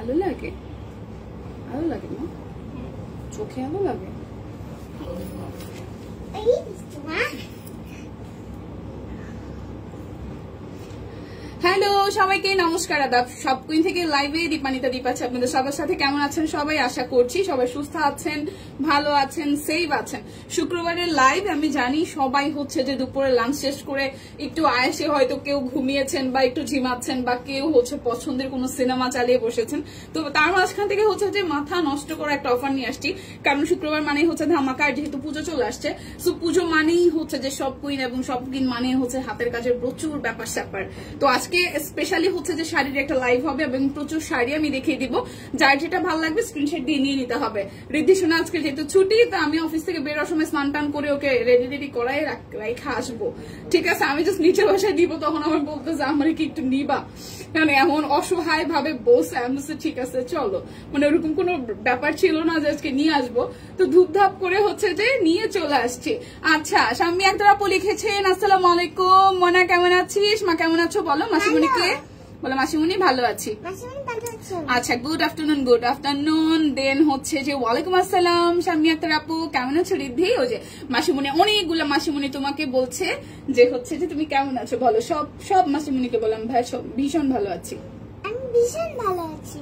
আলো লাগে? আলো লাগে না? চোখে আলো লাগে? হ্যালো সবাইকে নমস্কার, আদাব। সব কুইন থেকে লাইভে দীপানিতা দীপ আছে আপনাদের সবার সাথে। কেমন আছেন সবাই? আশা করছি সবাই সুস্থ আছেন, ভালো আছেন, সেফ আছেন। শুক্রবারের লাইভ আমি জানি সবাই হচ্ছে যে দুপুরে লাঞ্চ শেষ করে একটু আয়েসে হয়তো কেউ ঘুমিয়েছেন বা একটু ঝিমাচ্ছেন বা কেউ হচ্ছে পছন্দের কোনো সিনেমা চালিয়ে বসেছেন। তো তার মাঝখান থেকে হচ্ছে যে মাথা নষ্ট করা একটা অফার নিয়ে আসছি, কারণ শুক্রবার মানেই হচ্ছে ধামাকা, যেহেতু পুজো চলে আসছে। সো পুজো মানেই হচ্ছে যে সব কুইন এবং সব কুইন মানে হচ্ছে হাতের কাজের প্রচুর ব্যাপার স্যাপার। তো আজকে স্পেশালি হচ্ছে যে শাড়ির একটা লাইভ হবে এবং প্রচুর শাড়ি আমি দেখিয়ে দিব। যার যেটা ভালো লাগবে স্ক্রিনশট দিয়ে নিয়ে নিতে হবে। ঋদ্ধি সোনা আজকে যেহেতু ছুটি, তো আমি অফিস থেকে বেরোর সময় স্নান টান করে ওকে রেডি করাই রাখা আসবো। ঠিক আছে, আমি জাস্ট নিচে বসায় দিব, তখন আমার বলতেছে আমার কি একটু নিবা, কারণ এমন অসহায় ভাবে বসে। আমি বলছি ঠিক আছে চলো, মানে ওরকম কোনো ব্যাপার ছিল না যে আজকে নিয়ে আসবো। তো ধূপধাপ করে হচ্ছে যে নিয়ে চলে আসছি। আচ্ছা, শাম্মী একটা আপু লিখেছেন আসসালামু আলাইকুম, মনা কেমন আছিস? মা কেমন আছো বলো? মাসিমণিকে বলো মাসিমণি ভালো আছি। আচ্ছা, গুড আফটারনুন। দেন হচ্ছে যে ওয়ালাইকুম আসসালাম শাম্মী আক্তার আপু, কেমন আছো ঋদ্ধি? ও যে মাসিমণি, অনেকগুলো মাসিমণি তোমাকে বলছে যে হচ্ছে যে তুমি কেমন আছো বলো। সব মাসিমণিকে বললাম ভাই ভীষণ ভালো আছি, আমি ভীষণ ভালো আছি।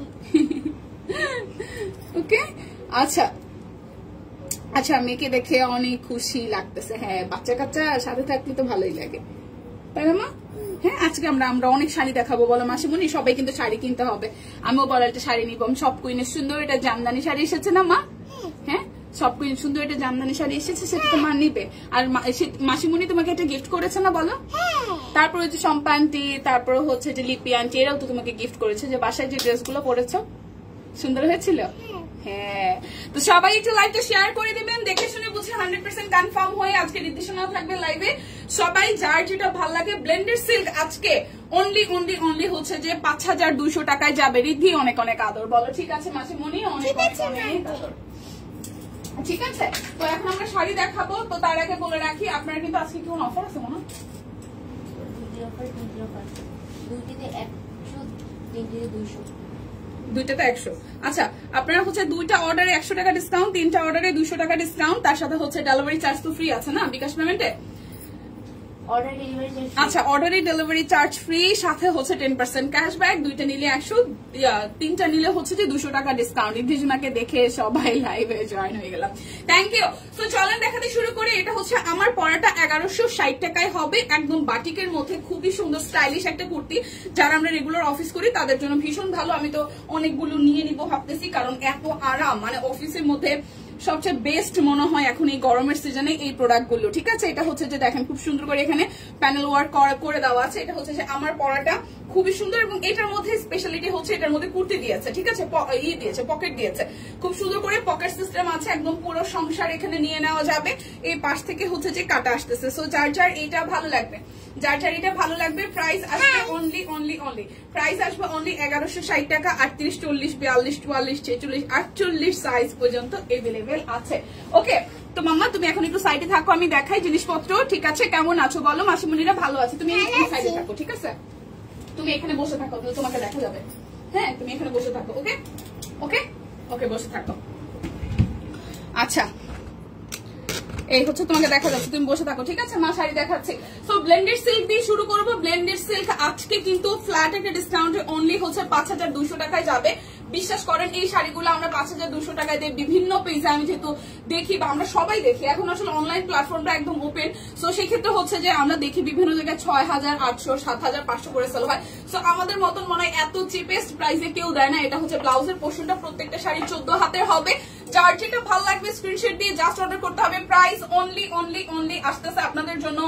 ওকে, আচ্ছা আচ্ছা, মেয়েকে দেখে অনেক খুশি লাগতেছে। হ্যাঁ, বাচ্চা কাচ্চা সাথে থাকতে তো ভালোই লাগে, তাই না মা? হ্যাঁ, আজকে আমরা অনেক শাড়ি দেখাবো বলো মাসিমণি। সবাই কিন্তু শাড়ি কিনতে হবে, আমিও বলো একটা শাড়ি নিবো। সব কুইনের সুন্দর এটা জামদানি শাড়ি এসেছে না মা? হ্যাঁ, সব কুইন সুন্দর এটা জামদানি শাড়ি এসেছে, সেটা তো মা নিবে। আর মাসিমণি তোমাকে এটা গিফট করেছে না বলো? তারপর হচ্ছে শম্পা আন্টি, তারপর হচ্ছে যে লিপি আন্টি, এরাও তো তোমাকে গিফট করেছে। যে বাসায় যে ড্রেসগুলো পরেছো সুন্দর হয়েছিল। হ্যাঁ, তো সবাই একটু লাইভটা শেয়ার করে দিবেন, দেখে শুনে বুঝে 100% কনফার্ম হয়ে। আজকে নির্দেশনা থাকবে লাইভে। সবাই যার যেটা ভালো লাগে। ব্লেন্ডেড সিল্ক আজকে অনলি হচ্ছে যে 5200 টাকায় যাবে। ঋদ্ধি অনেক অনেক আদর বলো। ঠিক আছে মাসিমণি, অনেক অনেক আদর। ঠিক আছে, তো এখন আমরা শাড়ি দেখাবো। তো তার আগে বলে রাখি আপনারা কিন্তু আজকে কি কোনো অফার আছে মনে হয়? দুইটাতে 100। আচ্ছা, আপনারা হচ্ছে দুইটা অর্ডারে 100 টাকা ডিসকাউন্ট, তিনটা অর্ডারে 200 টাকা ডিসকাউন্ট, তার সাথে হচ্ছে ডেলিভারি চার্জ তো ফ্রি আছে না বিকাশ পেমেন্টে? আচ্ছা, অর্ডারে ডেলিভারি চার্জ ফ্রি, সাথে হচ্ছে 10% ক্যাশব্যাক। দুইটা নিলে 100, তিনটা নিলে হচ্ছে যে 200 টাকা ডিসকাউন্ট। ইদ্দিজনাকে দেখে সবাই লাইভে জয়েন হয়ে গেলাম, থ্যাংক ইউ। তো চলেন দেখাতে শুরু করি। এটা হচ্ছে আমার পরাটা 1160 টাকায় হবে, একদম বাটিকের মধ্যে খুবই সুন্দর স্টাইলিশ একটা কুর্তি। যারা আমরা রেগুলার অফিস করি তাদের জন্য ভীষণ ভালো। আমি তো অনেকগুলো নিয়ে নিবো ভাবতেছি, কারণ এত আরাম, মানে অফিসের মধ্যে সবচেয়ে বেস্ট মনে হয় এখন এই গরমের সিজনে এই প্রোডাক্ট গুলো। ঠিক আছে, এটা হচ্ছে যে দেখেন খুব সুন্দর করে এখানে প্যানেল ওয়ার্ক করে দেওয়া আছে। এটা হচ্ছে যে আমার পরাটা খুবই সুন্দর, এবং এটার মধ্যে স্পেশালিটি হচ্ছে এটার মধ্যে কুর্তি দিয়েছে। ঠিক আছে, দিয়েছে পকেট দিয়েছে, খুব সুন্দর করে পকেট সিস্টেম আছে, একদম পুরো সংসার এখানে নিয়ে নেওয়া যাবে। এই পাশ থেকে হচ্ছে যে কাটা আসতেছে। সো যার এটা ভালো লাগবে, যার এটা ভালো লাগবে। প্রাইস আসবে অনলি প্রাইস আসবে অনলি 1160 টাকা। 38, 40, 42, 44, 46, 48 সাইজ পর্যন্ত এভেলেবেল আছে। ওকে, তো মাম্মা তুমি এখন একটু সাইডে থাকো, আমি দেখাই জিনিসপত্র। ঠিক আছে, কেমন আছো বলো? মাসিমণিরা ভালো আছে, তুমি সাইডে থাকো। ঠিক আছে, তুমি এখানে বসে থাকো, তোমাকে দেখা যাবে। হ্যাঁ, তুমি এখানে বসে থাকো। ওকে ওকে ওকে, বসে থাকো। আচ্ছা, এই হচ্ছে তোমাকে দেখা যাচ্ছে, তুমি বসে থাকো। ঠিক আছে, মা শাড়ি দেখাচ্ছে। সো ব্লেন্ডেড সিল্ক দিয়ে শুরু করবো। ব্লেন্ডেড সিল্ক আজকে কিন্তু ফ্ল্যাট একটা ডিসকাউন্ট অনলি হচ্ছে 5200 টাকায় যাবে। বিশ্বাস করেন, এই শাড়িগুলো আমরা 5200 টাকায় দিয়ে বিভিন্ন পেজে আমি যেহেতু দেখি বা আমরা সবাই দেখি, এখন আসলে অনলাইন প্ল্যাটফর্মটা একদম ওপেন। সো সেক্ষেত্রে হচ্ছে যে আমরা দেখি বিভিন্ন জায়গায় 6800, 7500 করে সেল হয়। সো আমাদের মতন মনে হয় এত চিপেস্ট প্রাইসে কেউ দেয় না। এটা হচ্ছে ব্লাউজের পোর্শনটা, প্রত্যেকটা শাড়ি 14 হাতের হবে। যার যেটা ভালো লাগবে স্ক্রিনশট দিয়ে জাস্ট অর্ডার করতে হবে। প্রাইস অনলি আসতেছে আপনাদের জন্য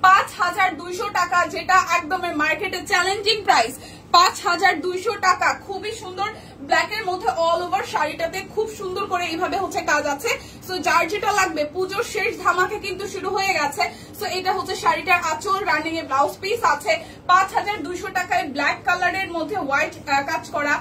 5200 টাকা, যেটা একদম মার্কেটে চ্যালেঞ্জিং প্রাইস। 5200 টাকা, খুবই সুন্দর ব্ল্যাক এর মধ্যে অল ওভার শাড়িটাতে খুব সুন্দর করে এইভাবে হচ্ছে কাজ আছে। সো যার যেটা লাগবে, পুজোর শেষ ধামাকা কিন্তু শুরু হয়ে গেছে। সো এটা হচ্ছে শাড়িটার আঁচল, রানিং এ ব্লাউজ পিস আছে। 5200 টাকায় ব্ল্যাক কালারের মধ্যে হোয়াইট কাজ করা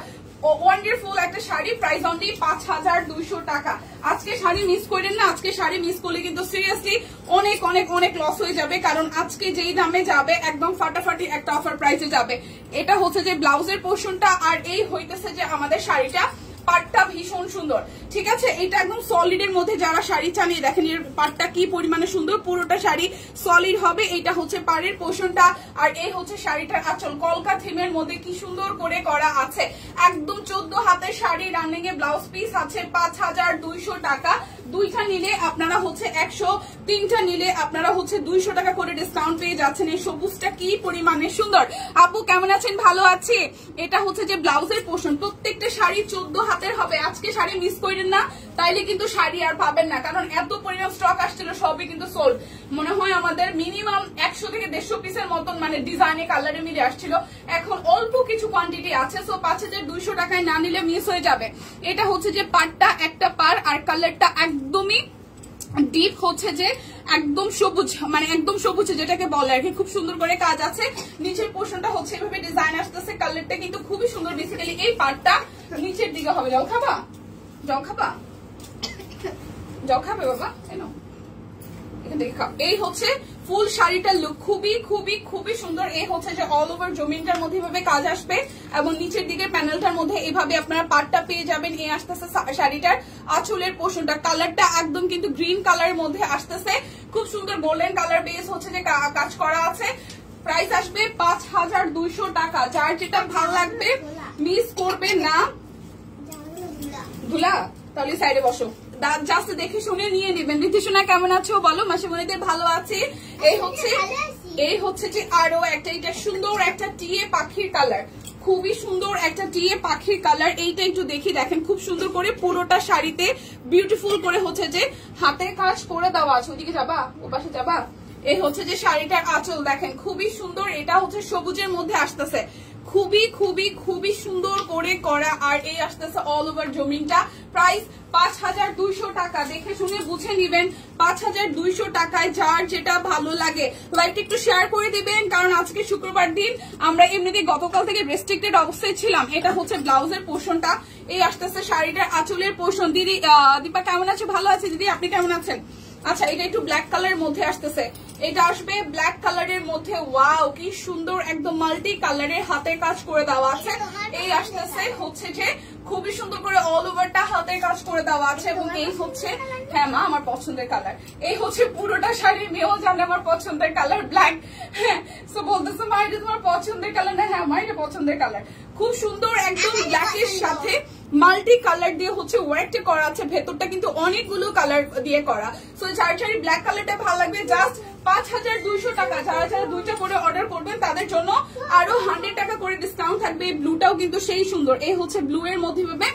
ওয়ান্ডারফুল একটা শাড়ি, প্রাইস অনলি 5200 টাকা। আজকে শাড়ি মিস করেন না, আজকে শাড়ি মিস করলে কিন্তু সিরিয়াসলি অনেক অনেক অনেক লস হয়ে যাবে, কারণ আজকে যেই দামে যাবে একদম ফাটাফাটি একটা অফার প্রাইসে যাবে। এটা হচ্ছে যে ব্লাউজের পোর্শনটা, আর এই হইতেছে যে আমাদের শাড়িটা পাটটা ভীষণ সুন্দর, ঠিক আছে। এটা একদম সলিডের মধ্যে যারা শাড়ি চান, দেখেন এর পাটটা কি পরিমাণে সুন্দর, পুরোটা শাড়ি সলিড হবে। এটা হচ্ছে পাড়ের পোর্শনটা, আর এই হচ্ছে শাড়িটার আঁচল, কলকা থিমের মধ্যে কি সুন্দর করে করা আছে। একদম 14 হাতের শাড়ি, রানিং এ ব্লাউজ পিস আছে 5200 টাকা। দুইটা নিলে আপনারা হচ্ছে 100, তিনটা নিলে আপনারা হচ্ছে 200 টাকা করে ডিসকাউন্ট পেয়ে যাচ্ছেন। এই সবুজটা কি পরিমাণে সুন্দর। আপু কেমন আছেন? ভালো আছি। এটা হচ্ছে যে ব্লাউজের পোর্শন, প্রত্যেকটা শাড়ি 14 হাতের হবে। আজকে শাড়ি মিস করেন না, তাইলে কিন্তু শাড়ি আর পাবেন না, কারণ এত পরিমাণ স্টক আসছিল, সবই কিন্তু সোল্ড। মনে হয় আমাদের মিনিমাম 100 থেকে 150 পিসের মতন মানে ডিজাইনে কালারে মিলে আসছিল, এখন অল্প কিছু কোয়ান্টিটি আছে। সো 5200 টাকায় না নিলে মিস হয়ে যাবে। এটা হচ্ছে যে পাড়টা একটা পার, আর কালারটা একদমই ডিপ হচ্ছে যে একদম সবুজ, মানে একদম সবুজ যেটাকে বলে আর কি। খুব সুন্দর করে কাজ আছে, নিচের পোর্শনটা হচ্ছে এভাবে ডিজাইন আসতেছে, কালারটা কিন্তু খুবই সুন্দর। বেসিক্যালি এই পার্টটা নিচের দিকে হবে। জল খাবা? জল খাবা? জল খাবে বাবা? এখান থেকে খাও। এই হচ্ছে ফুল শাড়িটার লুক, খুবই খুবই খুবই সুন্দর। এই হচ্ছে যে অল ওভার জমিনটার মধ্যে এভাবে কাজ আসবে, এবং নিচের দিকে প্যানেলটার মধ্যে এভাবে আপনারা পাটটা পেয়ে যাবেন। এই আসতেছে শাড়িটার আঁচলের পোর্শনটা, কালারটা একদম কিন্তু গ্রিন কালারের মধ্যে আসতেছে, খুব সুন্দর গোল্ডেন কালার বেস হচ্ছে যে কাজ করা আছে। প্রাইস আসবে 5200 টাকা। যার যেটা ভালো লাগবে মিস করবে না। ধুলা তাহলে সাইডে বসো, জাস্ট দেখে শুনে নিয়ে নেবেন। ঋতুসোনা কেমন আছো বলো? মাসিমণিদের ভালো আছে। এই হচ্ছে যে আরো একটা, এটা সুন্দর একটা টিয়ে পাখির কালার, খুবই সুন্দর একটা টিয়ে পাখির কালার। এইটা একটু দেখি, দেখেন খুব সুন্দর করে পুরোটা শাড়িতে বিউটিফুল করে হচ্ছে যে হাতের কাজ করে দেওয়া আছে। ওদিকে যাবা? ও পাশে যাবা? এই হচ্ছে যে শাড়িটার আঁচল, দেখেন খুবই সুন্দর। এটা হচ্ছে সবুজের মধ্যে আসতেছে, খুবই খুবই খুবই সুন্দর করে করা, আর এই আসতেছে অল ওভার জমিনটা। প্রাইস 5200 টাকা। দেখে শুনে বুঝে নিবেন 5200 টাকায়। যার যেটা ভালো লাগে লাইক একটু শেয়ার করে দিবেন, কারণ আজকে শুক্রবার দিন, আমরা এমনিতেই গতকাল থেকে রেস্ট্রিক্টেড অবস্থায় ছিলাম। এটা হচ্ছে ব্লাউজের পোর্শনটা, এই আসতেছে শাড়িটার আঁচলের পোর্শন। দিদি দীপা কেমন আছে? ভালো আছে দিদি, আপনি কেমন আছেন? আচ্ছা, এটা একটু ব্ল্যাক কালারের মধ্যে আসতেছে, এটা আসবে ব্ল্যাক কালারের মধ্যে। ওয়াও কি সুন্দর, একদম মাল্টি কালারের হাতের কাজ করে দেওয়া আছে। এই আসতেছে হচ্ছে যে খুবই সুন্দর করে অল ওভারটা হাতের কাজ করে দেওয়া আছে, এবং এই হচ্ছে, হ্যাঁ মা আমার পছন্দের কালার। এই হচ্ছে পুরোটা শাড়ি, মেয়েও জানে আমার পছন্দের কালার ব্ল্যাক। হ্যাঁ, সো বলতেছে মা এটা তোমার পছন্দের কালার না? হ্যাঁ আমার এটা পছন্দের কালার। খুব সুন্দর একদম ব্ল্যাকের সাথে মাল্টি কালার দিয়ে হচ্ছে ওয়ার্কটা করা আছে, ভেতরটা কিন্তু অনেকগুলো কালার দিয়ে করা। সো যার যার ব্ল্যাক কালারটা ভালো লাগবে জাস্ট 5200 টাকা। যারা যারা দুইটা করে অর্ডার করবেন তাদের জন্য আরো 100 টাকা করে ডিসকাউন্ট থাকবে। ব্লুটাও কিন্তু সেই সুন্দর, এই হচ্ছে ব্লু এর মধ্যে ভাবে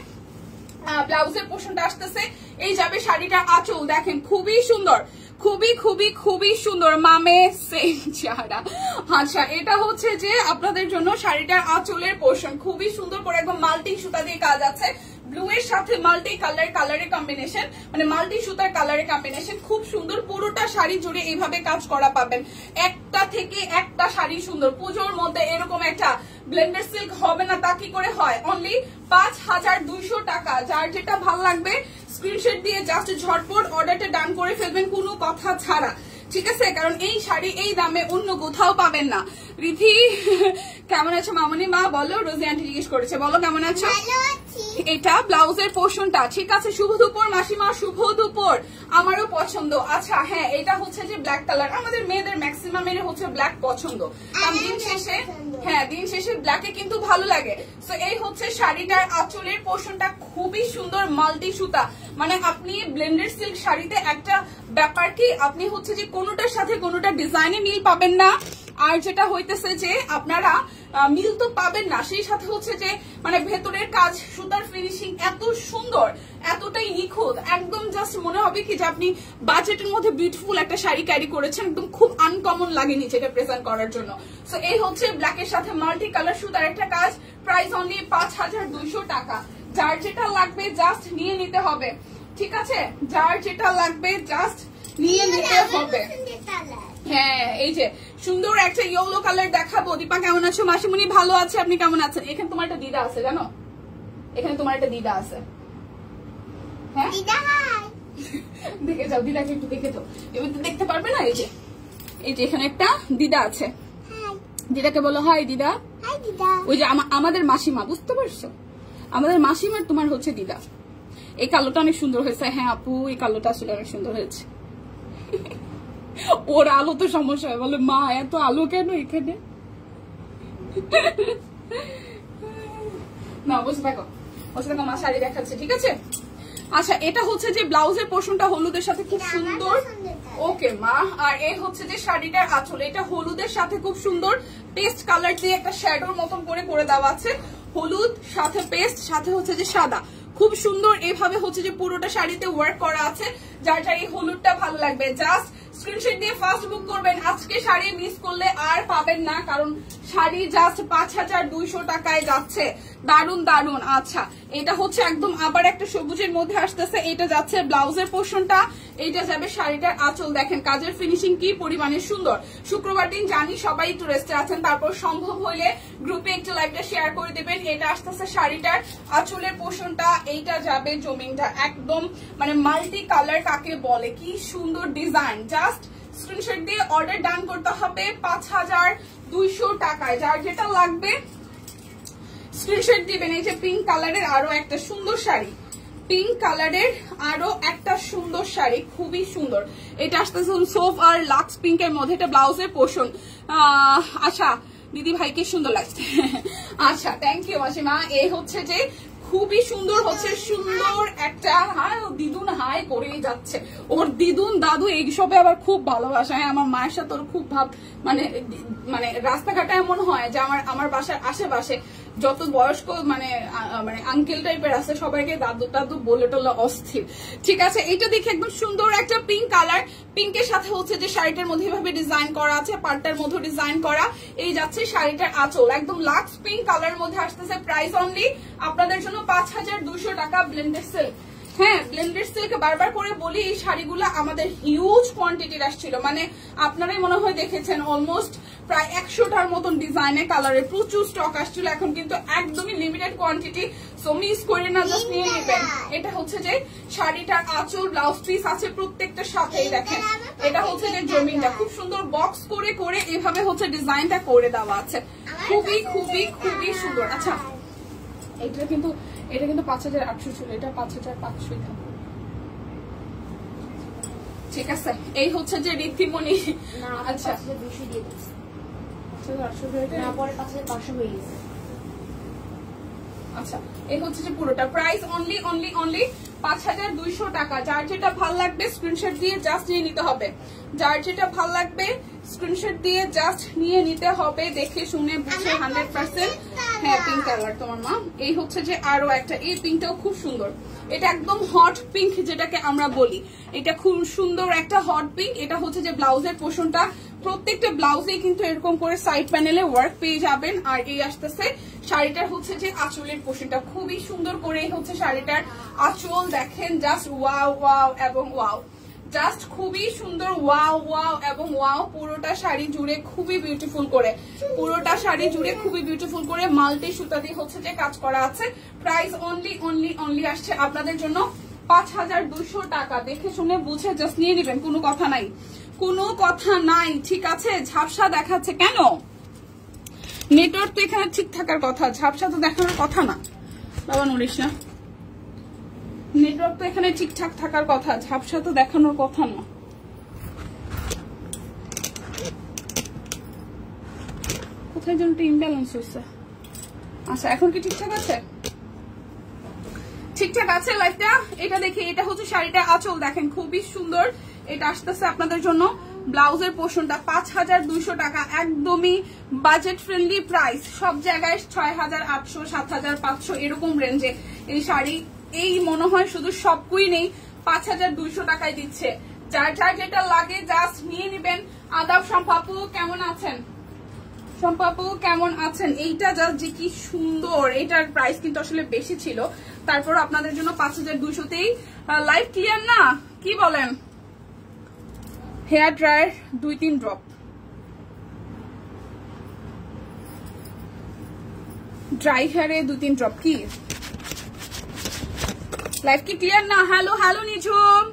ব্লাউজের পোর্শনটা আসতেছে। এই যাবে শাড়িটার আঁচল, দেখেন খুবই সুন্দর, খুবই খুবই খুবই সুন্দর। মামে সেম চেহারা। আচ্ছা, এটা হচ্ছে যে আপনাদের জন্য শাড়িটার আঁচলের পোর্শন, খুবই সুন্দর করে একদম মাল্টি সুতা দিয়ে কাজ আছে। ব্লু এর সাথে মাল্টি কালারের কম্বিনেশন, মানে মাল্টি সুতার কালারের কম্বিনেশন, খুব সুন্দর। পুরোটা শাড়ি জুড়ে এইভাবে কাজ করা পাবেন। একটা থেকে একটা শাড়ি সুন্দর। পুজোর মধ্যে এরকম একটা ব্লেন্ডার সিল্ক হবে না, তা কি করে হয়? অনলি 5200 টাকা। যার যেটা ভালো লাগবে স্ক্রিনশট দিয়ে জাস্ট ঝটপট অর্ডারটা ডান করে ফেলবেন, কোনো কথা ছাড়া, ঠিক আছে? কারণ এই শাড়ি এই দামে অন্য কোথাও পাবেন না। রিথি কেমন আছো? মামনি মা বলো। রোজি আন্টি জিজ্ঞেস করেছে, বলো কেমন আছো? এটা ব্লাউজের পোর্শনটা, ঠিক আছে? শুভ দুপুর মাসিমা, শুভ দুপুর। আমারও পছন্দ। আচ্ছা হ্যাঁ, এটা হচ্ছে যে ব্ল্যাক কালার, আমাদের মেয়েদের ম্যাক্সিমামের হচ্ছে ব্ল্যাক পছন্দ, কারণ দিন শেষে, হ্যাঁ দিন শেষে ব্ল্যাকে কিন্তু ভালো লাগে। তো এই হচ্ছে শাড়িটার আঁচলের পোর্শনটা, খুবই সুন্দর মাল্টি সুতা। মানে আপনি ব্লেন্ডেড সিল্ক শাড়িতে একটা ব্যাপার কি, আপনি হচ্ছে যে কোনোটার সাথে কোনোটা ডিজাইনে মিল পাবেন না, আর যেটা হইতেছে যে আপনারা মিল তো পাবেন না, সেই সাথে হচ্ছে যে মানে ভেতরের কাজ, সুতার ফিনিশিং এত সুন্দর, এতটাই নিখুঁত, একদম জাস্ট মনে হবে কি যে আপনি বাজেটের মধ্যে বিউটিফুল একটা শাড়ি ক্যারি করেছেন, একদম খুব আনকমন লাগে নিজেকে প্রেজেন্ট করার জন্য। সো এই হচ্ছে ব্ল্যাকের সাথে মাল্টি কালার সুতার একটা কাজ, প্রাইস অনলি 5200 টাকা। যার যেটা লাগবে জাস্ট নিয়ে নিতে হবে, ঠিক আছে? যার যেটা লাগবে জাস্ট নিয়ে নিতে হবে। হ্যাঁ, এই যে সুন্দর একটা ইয়েলো কালার দেখাবো। দীপা কেমন আছো? মাসিমণি ভালো আছে, আপনি কেমন আছেন? এখানে তোমার একটা দিদা আছে জানো, এখানে তোমার একটা দিদা আছে, হ্যাঁ দেখে যাও, দিদাকে একটু দেখে যাও, এবার তো দেখতে পারবে না। এই যে এখানে একটা দিদা আছে, দিদাকে বলো হাই দিদা। ওই যে আমাদের মাসিমা, বুঝতে পারছো, আমাদের মাসিমার তোমার হচ্ছে দিদা। এই কালোটা অনেক সুন্দর হয়েছে। হ্যাঁ আপু, এই কালোটা আসলে অনেক সুন্দর হয়েছে। ওর আলো তো সমস্যা হয়, বলে মা এত আলো কেন এখানে। না বসে থাকো, মা শাড়ি দেখাচ্ছে, ঠিক আছে। আচ্ছা, এটা হচ্ছে যে ব্লাউজের পোর্শনটা হলুদের সাথে খুব সুন্দর। ওকে মা, আর এই হচ্ছে যে শাড়িটার আঁচল, এটা হলুদের সাথে খুব সুন্দর পেস্ট কালার দিয়ে একটা শ্যাডোর মতন করে দেওয়া আছে। হলুদ সাথে পেস্ট, সাথে হচ্ছে যে সাদা, খুব সুন্দর এভাবে হচ্ছে যে পুরোটা শাড়িতে ওয়ার্ক করা আছে। যার যার এই হলুদটা ভালো লাগবে জাস্ট স্ক্রিনশট দিয়ে ফার্স্ট বুক করবেন। আজকে শাড়ি মিস করলে আর পাবেন না, কারণ শাড়ি জাস্ট 5200 টাকায় যাচ্ছে। দারুন দারুন। আচ্ছা, এটা হচ্ছে একদম আবার একটা সবুজের মধ্যে আসতেছে, এটা যাচ্ছে ব্লাউজের পোর্শনটা, এইটা যাবে শাড়িটার আঁচল। দেখেন কাজের ফিনিশিং কি পরিমাণে সুন্দর। শুক্রবার দিন জানি সবাই একটু রেস্টে আছেন, তারপর সম্ভব হইলে গ্রুপে একটু লাইভটা শেয়ার করে দিবেন। এটা আসতেছে শাড়িটার আঁচলের পোর্শনটা, এইটা যাবে জমিনটা, একদম মানে মাল্টি কালার কাকে বলে, কি সুন্দর ডিজাইন। জাস্ট স্ক্রিনশট দিয়ে অর্ডার ডান করতে হবে 5200 টাকায়। যার যেটা লাগবে স্ক্রিনশট দিবেন। এই যে পিঙ্ক কালারের আরো একটা সুন্দর শাড়ি, পিঙ্ক কালারের আরো একটা সুন্দর শাড়ি, খুবই সুন্দর। এটা আসতেছে সোফ আর লাক্স পিঙ্কের মধ্যে, এটা ব্লাউজের পোর্শন। আচ্ছা দিদি ভাইকে সুন্দর লাগছে। আচ্ছা থ্যাংক ইউ মাসিমা। এই হচ্ছে যে খুবই সুন্দর হচ্ছে, সুন্দর একটা দিদুন হাই করেই যাচ্ছে। ওর দিদুন দাদু এইসবে আবার খুব ভালোবাসা। হ্যাঁ, আমার মায়ের সাথে ওর খুব ভাব, মানে রাস্তাঘাটে এমন হয় যে আমার বাসার আশেপাশে যত বয়স্ক মানে আঙ্কেল টাইপের আছে সবাইকে দাদু দাদু বলে টলে অস্থির। ঠিক আছে, এটা দেখে একদম সুন্দর একটা পিঙ্ক কালার, পিঙ্কের সাথে হচ্ছে যে শাড়িটার মধ্যে এভাবে ডিজাইন করা আছে, পাটটার মধ্যে ডিজাইন করা। এই যাচ্ছে শাড়িটার আঁচল, একদম লাক্স পিঙ্ক কালার মধ্যে আসতেছে। প্রাইস অনলি আপনাদের জন্য 5200 টাকা। ব্লেন্ডেড সিল্ক, হ্যাঁ ব্লেন্ডেড সিল্ক বারবার করে বলি, এই শাড়িগুলো আমাদের হিউজ কোয়ান্টিটির আসছিল, মানে আপনারাই মনে হয় দেখেছেন অলমোস্ট প্রায় 100টার মতন ডিজাইনের কালারের প্রচুর স্টক আসছিল। এখন কিন্তু একদমই লিমিটেড কোয়ান্টিটি, সো মিস করে না, জাস্ট নিয়ে নেবেন। এটা হচ্ছে যে শাড়িটার আঁচল, ব্লাউজ পিস আছে প্রত্যেকটার সাথেই। দেখেন এটা হচ্ছে যে জমিনটা খুব সুন্দর বক্স করে করে এভাবে হচ্ছে ডিজাইনটা করে দেওয়া আছে, খুবই খুবই খুবই সুন্দর। আচ্ছা, এটা কিন্তু 5800 ছিল, এটা 5500 থাকবে। ঠিক আছে, এই হচ্ছে যে ঋদ্ধিমণি। আচ্ছা 200 দিয়ে দিচ্ছি, 5800 না পরে 5500 হয়ে গেছে। আচ্ছা, এই হচ্ছে যে পুরোটা প্রাইস অনলি 5200 টাকা। যার যেটা ভালো লাগবে স্ক্রিনশট দিয়ে জাস্ট নিয়ে নিতে হবে, যার যেটা ভালো লাগবে স্ক্রিনশট দিয়ে জাস্ট নিয়ে নিতে হবে, দেখে শুনে বুঝে 100%। হ্যাঁ পিঙ্ক কালার তোমার মা। এই হচ্ছে যে আরো একটা, এই পিঙ্কটাও খুব সুন্দর, এটা একদম হট পিঙ্ক যেটাকে আমরা বলি, এটা খুব সুন্দর একটা হট পিঙ্ক। এটা হচ্ছে যে ব্লাউজের পোর্শনটা, প্রত্যেকটা ব্লাউজে কিন্তু এরকম করে সাইড প্যানেলে ওয়ার্ক পেয়ে যাবেন। আর এই আসতেছে শাড়িটার হচ্ছে যে আঁচলের পোর্শনটা, খুবই সুন্দর করে হচ্ছে শাড়িটার আঁচল। দেখেন জাস্ট ওয়াও ওয়াও এবং ওয়াও, জাস্ট খুবই সুন্দর, ওয়াও ওয়াও এবং ওয়াও। পুরোটা শাড়ি জুড়ে খুবই বিউটিফুল করে, পুরোটা শাড়ি জুড়ে খুবই বিউটিফুল করে মাল্টি সুতা দিয়ে হচ্ছে যে কাজ করা আছে। প্রাইস অনলি আসছে আপনাদের জন্য 5200 টাকা। দেখে শুনে বুঝে জাস্ট নিয়ে নেবেন, কোনো কথা নাই, কোনো কথা নাই। ঠিক আছে, ঝাপসা দেখাচ্ছে কেন? নেটওয়ার্ক তো এখানে ঠিক থাকার কথা, ঝাপসা তো দেখানোর কথা না বাবা, নড়িস না। নেটওয়ার্ক তো এখানে ঠিকঠাক থাকার কথা, ঝাপসা তো দেখানোর কথা না। কোথায় যেন একটা ইমব্যালেন্স হয়েছে। আচ্ছা, এখন কি ঠিকঠাক আছে? ঠিকঠাক আছে লাইফটা। এটা দেখি, এটা হচ্ছে শাড়িটা আঁচল, দেখেন খুবই সুন্দর। এটা আসতেছে আপনাদের জন্য ব্লাউজের পোর্শনটা 5200 টাকা, একদমই বাজেট ফ্রেন্ডলি প্রাইস। সব জায়গায় 6800 7500 এরকম রেঞ্জে এই শাড়ি, এই মনে হয় শুধু সবকুই নেই 5200 টাকায় দিচ্ছে। যার যার যেটা লাগে জাস্ট নিয়ে নিবেন। আদাব শম্পাপু, কেমন আছেন? শম্পাপু কেমন আছেন? এইটা জাস্ট যে কি সুন্দর, এটার প্রাইস কিন্তু আসলে বেশি ছিল, তারপর আপনাদের জন্য 5200তেই। লাইভ ক্লিয়ার না, কি বলেন? হেয়ার ড্রায়ার 2-3 ড্রপ, ড্রাই হেয়ারে 2-3 ড্রপ, কি লাইভ কি ক্লিয়ার না? Hello hello Nijhum,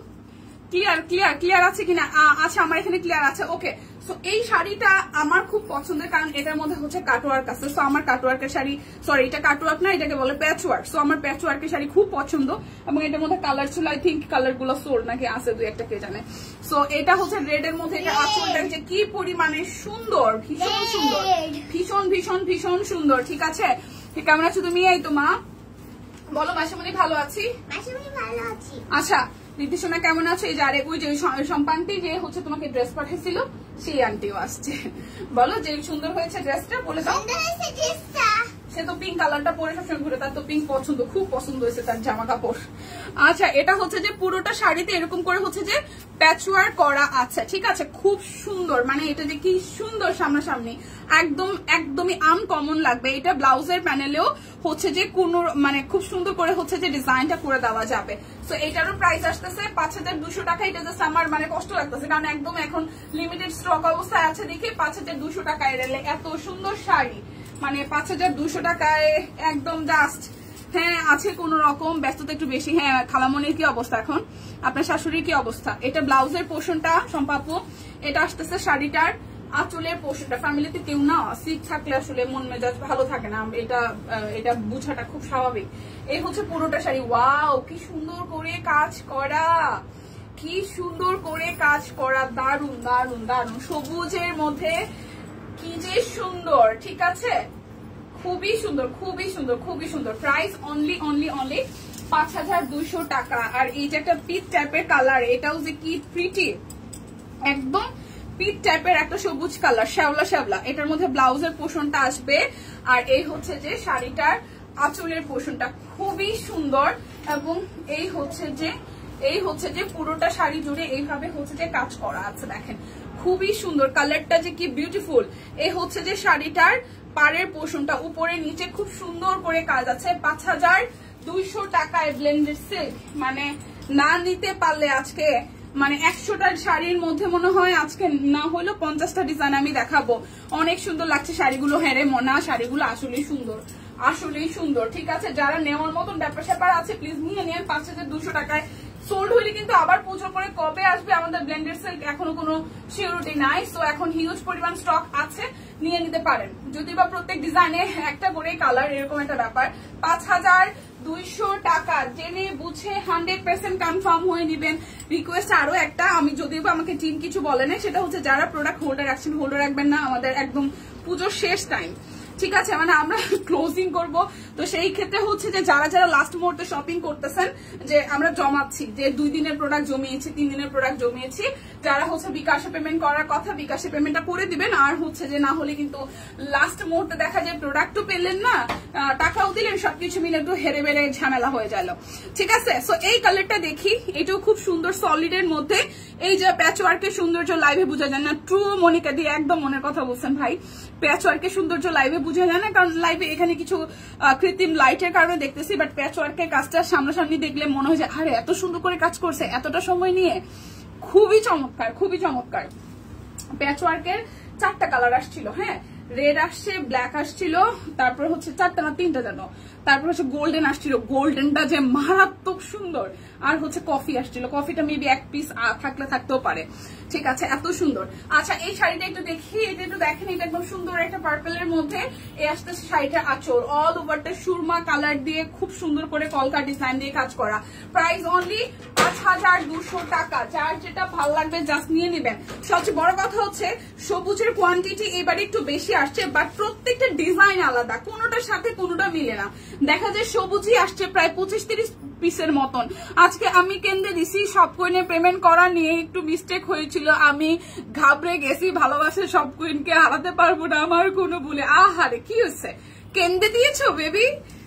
clear clear clear আছে কিনা? আচ্ছা আমার এখানে ক্লিয়ার আছে। ওকে, সো এই শাড়িটা আমার খুব পছন্দের, কারণ এটার মধ্যে হচ্ছে কাটওয়ার্ক আছে। সো আমার কাটওয়ার্কের শাড়ি, সরি এটা কাটওয়ার্ক না, এটাকে বলে প্যাচওয়ার্ক। সো আমার প্যাচওয়ার্কের শাড়ি খুব পছন্দ, এবং এটার মধ্যে কালার ছিল, আই থিঙ্ক কালার গুলো সোল্ড নাকি আছে দুই একটা, কে জানে। সো এটা হচ্ছে রেড এর মধ্যে, এটা আঁচলটা যে কি পরিমাণে সুন্দর, ভীষণ সুন্দর, ভীষণ ভীষণ ভীষণ সুন্দর। ঠিক আছে, কেমন আছো তুমি? এই তো মা বলো। মাসিমণি ভালো আছি। আচ্ছা দিদি সোনা কেমন আছো? এই যে আরে ওই যে সম্পান্তি যে হচ্ছে তোমাকে ড্রেস পাঠিয়েছিল সেই আন্টিও আসছে। বলো যে সুন্দর হয়েছে ড্রেসটা, বলে দাও। সে তো পিঙ্ক কালারটা পরে সবসময় ঘুরে, তার তো পিঙ্ক পছন্দ, খুব পছন্দ হয়েছে তার জামা কাপড়। আচ্ছা এটা হচ্ছে যে পুরোটা শাড়িতে এরকম করে হচ্ছে যে প্যাচওয়ার্ক করা আছে। ঠিক আছে, খুব সুন্দর, মানে এটা যে কি সুন্দর সামনাসামনি, একদম একদমই আনকমন লাগবে। এটা ব্লাউজের প্যানেলেও হচ্ছে যে কোন মানে খুব সুন্দর করে হচ্ছে যে ডিজাইনটা করে দেওয়া যাবে। সো এটারও প্রাইস আসতেছে 5200 টাকা। এটা জাস্ট আমার মানে কষ্ট লাগতেছে, কারণ একদম এখন লিমিটেড স্টক অবস্থায় আছে দেখে 5200 টাকায় এত সুন্দর শাড়ি, মানে 5200 টাকায় একদম জাস্ট। হ্যাঁ আছে কোন রকম ব্যস্ততা একটু বেশি। হ্যাঁ খালামনির কি অবস্থা এখন, আপনার শাশুড়ির কি অবস্থা? এটা ব্লাউজের পোর্শনটা সম্পাপ্য, এটা আসতেছে শাড়িটার আঁচলের পোর্শনটা। ফ্যামিলিতে কেউ না সিক থাকলে আসলে মন মেজাজ ভালো থাকে না, এটা বুঝাটা খুব স্বাভাবিক। এই হচ্ছে পুরোটা শাড়ি। ওয়াও কি সুন্দর করে কাজ করা, কি সুন্দর করে কাজ করা, দারুন দারুন দারুন। সবুজের মধ্যে কি যে সুন্দর। ঠিক আছে, খুবই সুন্দর খুবই সুন্দর খুবই সুন্দর। প্রাইস অনলি অনলি অনলি 5200 টাকা। আর এই যে একটা পিট টাইপের কালার, এটাও যে কি প্রিটি, একদম পিট টাইপের একটা সবুজ কালার, শ্যাওলা শ্যাওলা। এটার মধ্যে ব্লাউজের পোর্শনটা আসবে, আর এই হচ্ছে যে শাড়িটার আঁচলের পোর্শনটা খুবই সুন্দর। এবং এই হচ্ছে যে পুরোটা শাড়ি জুড়ে এইভাবে হচ্ছে যে কাজ করা আছে, দেখেন খুবই সুন্দর। কালারটা যে কি বিউটিফুল। এই হচ্ছে যে শাড়িটার পাড়ের পোর্শনটা, উপরে নিচে খুব সুন্দর করে কাজ আছে। 5200 টাকায় ব্লেন্ডেড সিল্ক, মানে না নিতে পারলে আজকে মানে 100টা শাড়ির মধ্যে মনে হয় আজকে না হলো 50টা ডিজাইন আমি দেখাবো। অনেক সুন্দর লাগছে শাড়িগুলো। হ্যাঁ রে মনা, শাড়িগুলো আসলেই সুন্দর, আসলেই সুন্দর। ঠিক আছে, যারা নেওয়ার মতন ব্যাপার স্যাপার আছে প্লিজ নিয়ে নেন। 5200 টাকায় সোল্ড হইলে কিন্তু আবার পুজো করে কবে আসবে আমাদের ব্লেন্ডেড সিল্ক এখনো কোনো সিউরিটি নাই। সো এখন হিউজ পরিমাণ স্টক আছে, নিয়ে নিতে পারেন। যদি বা প্রত্যেক ডিজাইনে একটা করে কালার, এরকম একটা ব্যাপার। 5200 টাকা, জেনে বুঝে 100% কনফার্ম হয়ে নিবেন। রিকোয়েস্ট আরো একটা, আমি যদিও বা আমাকে টিম কিছু বলে না, সেটা হচ্ছে যারা প্রোডাক্ট হোল্ডার রাখছেন, হোল্ডার রাখবেন না, আমাদের একদম পুজোর শেষ টাইম। ঠিক আছে, মানে আমরা ক্লোজিং করব, তো সেই ক্ষেত্রে হচ্ছে যে যারা যারা লাস্ট মুহূর্তে শপিং করতেছেন, যে আমরা জমাচ্ছি, যে 2 দিনের প্রোডাক্ট জমিয়েছি, 3 দিনের প্রোডাক্ট জমিয়েছি, যারা হচ্ছে বিকাশে পেমেন্ট করার কথা বিকাশে পেমেন্টটা করে দিবেন। আর হচ্ছে যে না হলে কিন্তু লাস্ট মুহূর্তে দেখা যায় প্রোডাক্টও পেলেন না, টাকাও দিলেন, সবকিছু মিলে একটু হেরে বেড়ে ঝামেলা হয়ে গেল। ঠিক আছে, সো এই কালারটা দেখি, এটাও খুব সুন্দর সলিডের মধ্যে। এই যে প্যাচওয়ার্কের সৌন্দর্য লাইভে বোঝা যায় না। ট্রু মনিকা দিয়ে একদম মনের কথা বলছেন ভাই, প্যাচওয়ার্কের সৌন্দর্য লাইভে বোঝা যায় না, কারণ লাইভে এখানে কিছু কৃত্রিম লাইটের কারণে দেখতেছি, বাট প্যাচওয়ার্কের কাজটা সামনাসামনি দেখলে মনে হয় যে আরে এত সুন্দর করে কাজ করছে এতটা সময় নিয়ে। খুবই চমৎকার, খুবই চমৎকার। প্যাচওয়ার্কের 4টা কালার আসছিল। হ্যাঁ, রেড আসছে, ব্ল্যাক আসছিল, তারপর হচ্ছে 4টা না 3টা যেন, তারপর হচ্ছে গোল্ডেন আসছিল। গোল্ডেনটা যে মারাত্মক সুন্দর। আর হচ্ছে কফি আসছিল, কফিটা মেবি 1 পিস থাকলে থাকতেও পারে। ঠিক আছে, এত সুন্দর। আচ্ছা এই শাড়িটা একটু দেখি, এটা একটু দেখেন, এটা একদম সুন্দর একটা পার্পলের মধ্যে। এই আসতেছে শাড়িটার আঁচল, অল ওভারটা সুরমা কালার দিয়ে খুব সুন্দর করে কলকা ডিজাইন দিয়ে কাজ করা। প্রাইস অনলি 5200 টাকা। যার যেটা ভালো লাগবে জাস্ট নিয়ে নেবেন। সবচেয়ে বড় কথা হচ্ছে সবুজের কোয়ান্টিটি এবারে একটু বেশি আসছে, বাট প্রত্যেকটা ডিজাইন আলাদা, কোনোটার সাথে কোনোটা মিলে না। দেখা যায় সবুজই আসছে প্রায় 25-30 পিসের মতন। আজকে আমি কেন্দ্রে দিছি, সব কুইনের পেমেন্ট করা নিয়ে একটু মিস্টেক হয়েছিল, আমি ঘাবড়ে গেছি, ভালোবাসে সব কুইনকে হারাতে পারবো না আমার কোনো ভুলে। আহারে কি হচ্ছে, কেন্দ্রে দিয়েছো বেবি,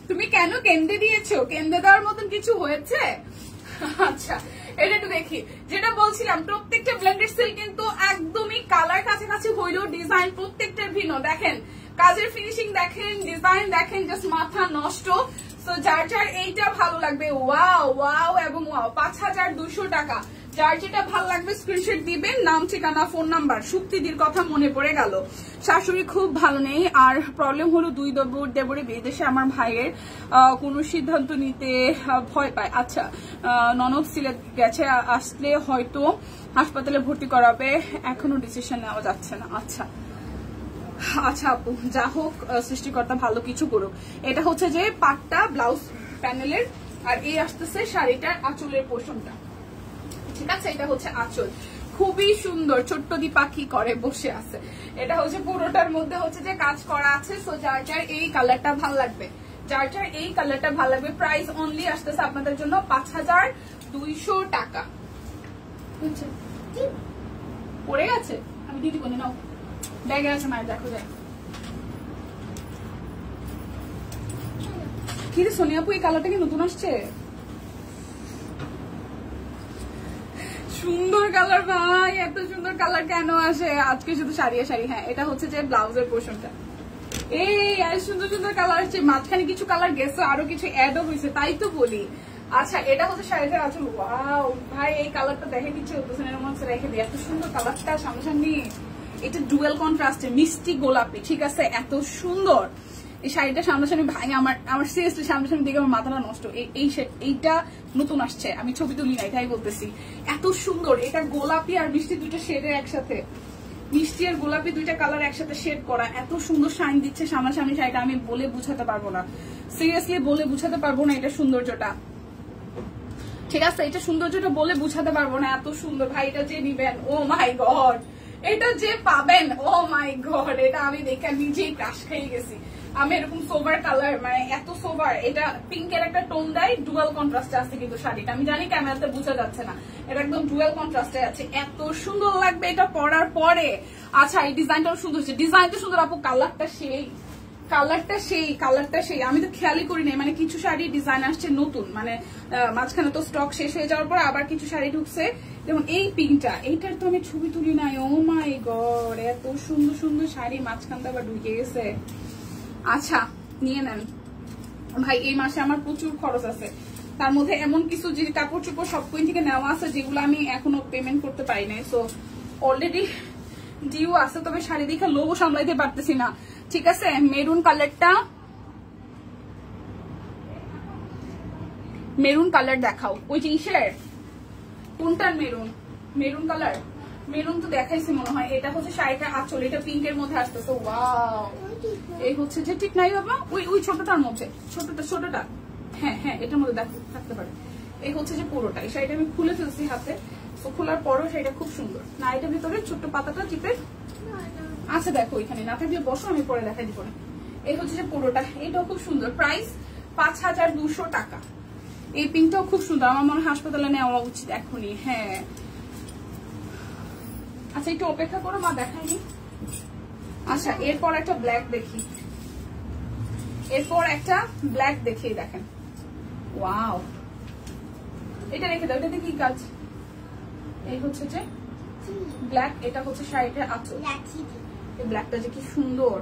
তুমি কেন কেন্দ্রে দিয়েছো? কেন্দ্রে দেওয়ার মতন কিছু হয়েছে? আচ্ছা এটা একটু দেখি, যেটা বলছিলাম প্রত্যেকটা ব্লেন্ডেড সিল্ক কিন্তু একদমই কালার কাছাকাছি হইলেও ডিজাইন প্রত্যেকটার ভিন্ন। দেখেন কাজের ফিনিশিং দেখেন, ডিজাইন দেখেন, জাস্ট মাথা নষ্ট। সো যার যার এইটা ভালো লাগবে, ওয়াও ওয়াও এবং ওয়াও। 5200 টাকা। যার যেটা ভালো লাগবে স্ক্রিনশট দিবেন, নাম ঠিকানা ফোন নাম্বার। সুক্তিদির কথা মনে পড়ে গেল, শাশুড়ি খুব ভালো নেই, আর প্রবলেম হলো দুই দেবরে বিদেশে, আমার ভাইয়ের কোনো সিদ্ধান্ত নিতে ভয় পায়। আচ্ছা, ননদ সিলেট গেছে, আসলে হয়তো হাসপাতালে ভর্তি করাবে, এখনো ডিসিশন নেওয়া যাচ্ছে না। আচ্ছা আচ্ছা আপু, যা হোক সৃষ্টিকর্তা ভালো কিছু করুক। এটা হচ্ছে যে পাটটা ব্লাউজ প্যানেলের, আর এই আসতেছে শাড়িটার আঁচলের পোর্শনটা, ঠিক আছে? এটা হচ্ছে আঁচল, খুবই সুন্দর, ছোট্ট দি পাখি করে বসে আছে। এটা হচ্ছে পুরোটার মধ্যে হচ্ছে যে কাজ করা আছে। সো যার যার এই কালারটা ভাল লাগবে, যার যার এই কালারটা ভাল লাগবে, প্রাইস অনলি আসতেছে আপনাদের জন্য 5200 টাকা। পড়ে গেছে, আমি দিদি বলে নাও, ব্যাগে আছে মায়ের, দেখো যায় কি রে সোনিয়াপু, এই কালারটা কি নতুন আসছে? সুন্দর কালার ভাই, এত সুন্দর কালার কেন আসে আজকে? শুধু শাড়ি শাড়ি। হ্যাঁ, এটা হচ্ছে যে ব্লাউজের পোর্শনটা। এই সুন্দর সুন্দর কালার আসছে, মাঝখানে কিছু কালার গেছে, আরো কিছু অ্যাডও হয়েছে, তাই তো বলি। আচ্ছা, এটা হচ্ছে শাড়িটার আঁচল। ওয়াও ভাই, এই কালারটা দেখে কিছু হতেছে না, এরকম রেখে দিই, এত সুন্দর কালারটা সামনাসামনি। এটা ডুয়েল কন্ট্রাস্টে মিষ্টি গোলাপি, ঠিক আছে? এত সুন্দর এই শাড়িটা সামনাসামনি ভাই, আমার সিরিয়াসলি সামনাসামনি দিকে আমার মাথাটা নষ্ট। এইটা নতুন আসছে, আমি ছবি তুলি না, এটাই বলতেছি। এত সুন্দর, এটা গোলাপি আর মিষ্টি দুইটা শেডের একসাথে, মিষ্টি আর গোলাপি দুইটা কালার একসাথে শেড করা, এত সুন্দর শাইন দিচ্ছে সামনাসামনি শাড়িটা, আমি বলে বুঝাতে পারবো না, সিরিয়াসলি বলে বুঝাতে পারবো না এটা সৌন্দর্যটা, ঠিক আছে? এটা সৌন্দর্যটা বলে বুঝাতে পারবো না, এত সুন্দর ভাই। এটা যে নিবেন, ও মাই গড, এটা যে পাবেন, ও মাই গড, এটা আমি দেখে নিজেই ক্রাশ খেয়ে গেছি। আমি এরকম সোভার কালার, মানে এত সোভার, এটা পিঙ্কের একটা টোন দেয়, ডুয়াল কন্ট্রাস্টে আছে কিন্তু শাড়িটা, আমি জানি ক্যামেরাতে বোঝা যাচ্ছে না, এটা একদম ডুয়াল কন্ট্রাস্টে আছে, এত সুন্দর লাগবে এটা পরার পরে। আচ্ছা, এই ডিজাইনটাও সুন্দর হচ্ছে, ডিজাইনটা সুন্দর আপু, কালারটা সেই, কালারটা সেই আমি তো খেয়ালই করি নাই, মানে কিছু শাড়ি ডিজাইন আসছে নতুন, মানে মাঝখানে তো স্টক শেষ হয়ে যাওয়ার পর আবার কিছু শাড়ি ঢুকছে, যেমন এই পিঙ্কটা, এইটার তো আমি ছবি তুলি নাই। ও মাই গড, এত সুন্দর সুন্দর শাড়ি মাঝখানটা আবার ঢুকে গেছে। আচ্ছা, নিয়ে নেন ভাই, এই মাসে আমার প্রচুর খরচ আছে, তার মধ্যে এমন কিছু যে কাপড় চোপড় সব কোইন থেকে নেওয়া আছে যেগুলো আমি এখনো পেমেন্ট করতে পারি নাই, সো অলরেডি ডিউ আছে, তবে শাড়ি দেখে লোভও সামলাইতে পারতেছি না, ঠিক আছে? মেরুন কালার দেখাও, ওই যে ইসের কোনটার মেরুন কালার, মেরুন তো দেখাইছি মনে হয়। এটা হচ্ছে শাড়িটা আঁচল, এটা পিঙ্কের মধ্যে আসতেছে। ওয়াও, এই হচ্ছে যে, ঠিক নাই বাবা, ওই ছোটটার মধ্যে, ছোটটা, হ্যাঁ হ্যাঁ, এটার মধ্যে থাকতে পারে। এই হচ্ছে যে পুরোটা, এই শাড়িটা আমি খুলে ফেলছি হাতে, তো খোলার পরও শাড়িটা খুব সুন্দর না। এটার ভিতরে ছোট্ট পাতাটা চিপে আচ্ছা দেখো, ওইখানে না থাকলে বসো, আমি পরে দেখাই দিব না। এই হচ্ছে যে পুরোটা, এটাও খুব সুন্দর, প্রাইস 5200 টাকা। এই পিঙ্কটাও খুব সুন্দর, আমার মনে হয় হাসপাতালে নেওয়া উচিত এখনই। হ্যাঁ, আচ্ছা একটু অপেক্ষা করো, মা দেখাইনি। আচ্ছা, এরপর একটা ব্ল্যাক দেখি, দেখেন। ওয়াও, এটা রেখে দাও, এটাতে কি কাজ? এই হচ্ছে যে ব্ল্যাক, এটা হচ্ছে শাড়িটার আঁচল, এই ব্ল্যাকটা যে কি সুন্দর,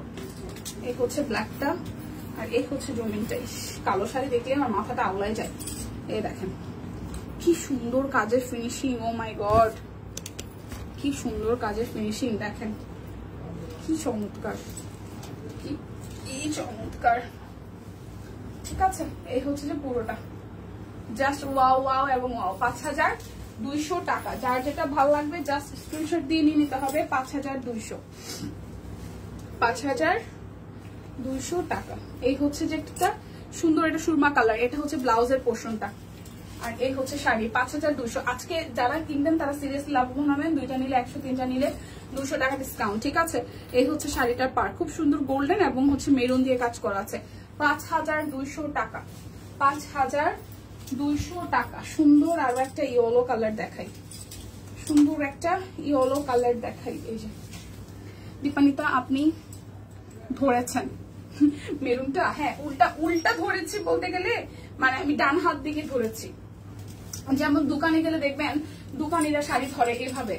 এই হচ্ছে ব্ল্যাকটা, আর এই হচ্ছে জমিনটা। কালো শাড়ি দেখলে আমার মাথাটা আওলাই যায়। এই দেখেন কি সুন্দর কাজের ফিনিশিং, ও মাই গড, কি সুন্দর কাজের ফিনিশিং, দেখেন কি চমৎকার, কি চমৎকার, ঠিক আছে? এই হচ্ছে যে পুরোটা, জাস্ট ওয়াও ওয়াও এবং ওয়াও। 5200 টাকা, যার যেটা ভালো লাগবে জাস্ট স্ক্রিনশট দিয়ে নিয়ে নিতে হবে। 5200 টাকা। এই হচ্ছে যে একটা সুন্দর, এটা সুরমা কালার, এটা হচ্ছে ব্লাউজের পোর্শনটা, আর এই হচ্ছে শাড়ি। 5200। আজকে যারা কিনবেন তারা সিরিয়াসলি লাভবান হবেন, দুইটা নিলে 100, তিনটা নিলে 200 টাকা ডিসকাউন্ট, ঠিক আছে? এই হচ্ছে শাড়িটার পার, খুব সুন্দর গোল্ডেন এবং হচ্ছে মেরুন দিয়ে কাজ করা আছে। 5200 টাকা, 5200 টাকা। সুন্দর আরো একটা ইয়েলো কালার দেখাই, এই যে দীপানিতা আপনি ধরেছেন মেরুনটা, হ্যাঁ উল্টা ধরেছি বলতে গেলে, মানে আমি ডান হাত দিকে ধরেছি। যেমন দোকানে গেলে দেখবেন দোকানিরা শাড়ি ধরে এভাবে,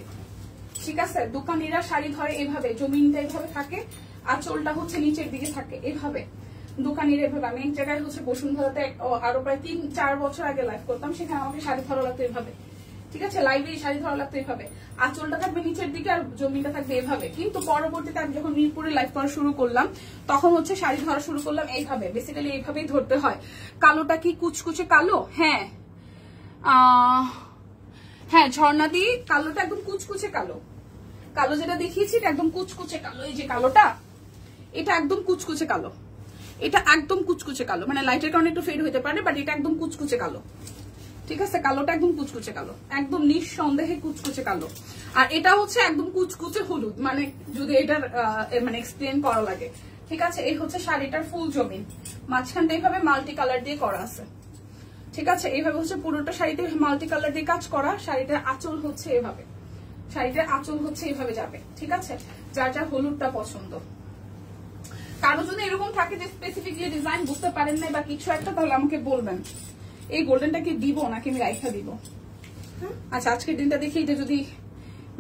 ঠিক আছে? দোকানিরা শাড়ি ধরে এভাবে, জমিনটা এভাবে থাকে, আঁচলটা হচ্ছে নিচের দিকে থাকে এভাবে, দোকানিরা এভাবে। আমি এক জায়গায় হচ্ছে বসুন্ধরাতে আরো প্রায় 3-4 বছর আগে লাইভ করতাম, সেখানে আমাকে শাড়ি ধরা লাগতো এভাবে, ঠিক আছে, লাইভে শাড়ি ধরা লাগতো এইভাবে, আঁচলটা থাকবে নিচের দিকে আর জমিটা থাকবে এইভাবে। কিন্তু পরবর্তীতে আমি যখন মিরপুরে লাইভ করা শুরু করলাম তখন হচ্ছে শাড়ি ধরা শুরু করলাম এইভাবে, বেসিক্যালি এইভাবেই ধরতে হয়। কালোটা কি কুচকুচে কালো? হ্যাঁ হ্যাঁ ঝর্ণাদি, কালোটা একদম কুচকুচে কালো। কালো যেটা দেখিয়েছি এটা একদম কুচকুচে কালো। এই যে কালোটা, এটা একদম কুচকুচে কালো, এটা একদম কুচকুচে কালো, মানে লাইটের কারণে একটু ফেড হতে পারে, বাট এটা একদম কুচকুচে কালো। ঠিক আছে, কালোটা একদম কুচকুচে কালো, একদম নিঃসন্দেহে কুচকুচে কালো। আর এটা হচ্ছে একদম কুচকুচে হলুদ, মানে যদি এটার মানে এক্সপ্লেন করা লাগে। ঠিক আছে, এই হচ্ছে শাড়িটার ফুল জমিন, মাঝখানটা এইভাবে মাল্টি কালার দিয়ে করা আছে। ঠিক আছে, এইভাবে হচ্ছে পুরোটা শাড়িতে মাল্টি কালার দিয়ে কাজ করা। শাড়িটার আঁচল হচ্ছে এভাবে, শাড়িটার আঁচল হচ্ছে এইভাবে যাবে। ঠিক আছে, যার যার হলুদটা পছন্দ। কারো যদি এরকম থাকে যে স্পেসিফিকলি ডিজাইন বুঝতে পারেন না বা কিছু একটা, তাহলে আমাকে বলবেন। এই গোল্ডেনটা কি দিব নাকি আমি রাইখা দিব? আচ্ছা, আজকের দিনটা দেখি এটা যদি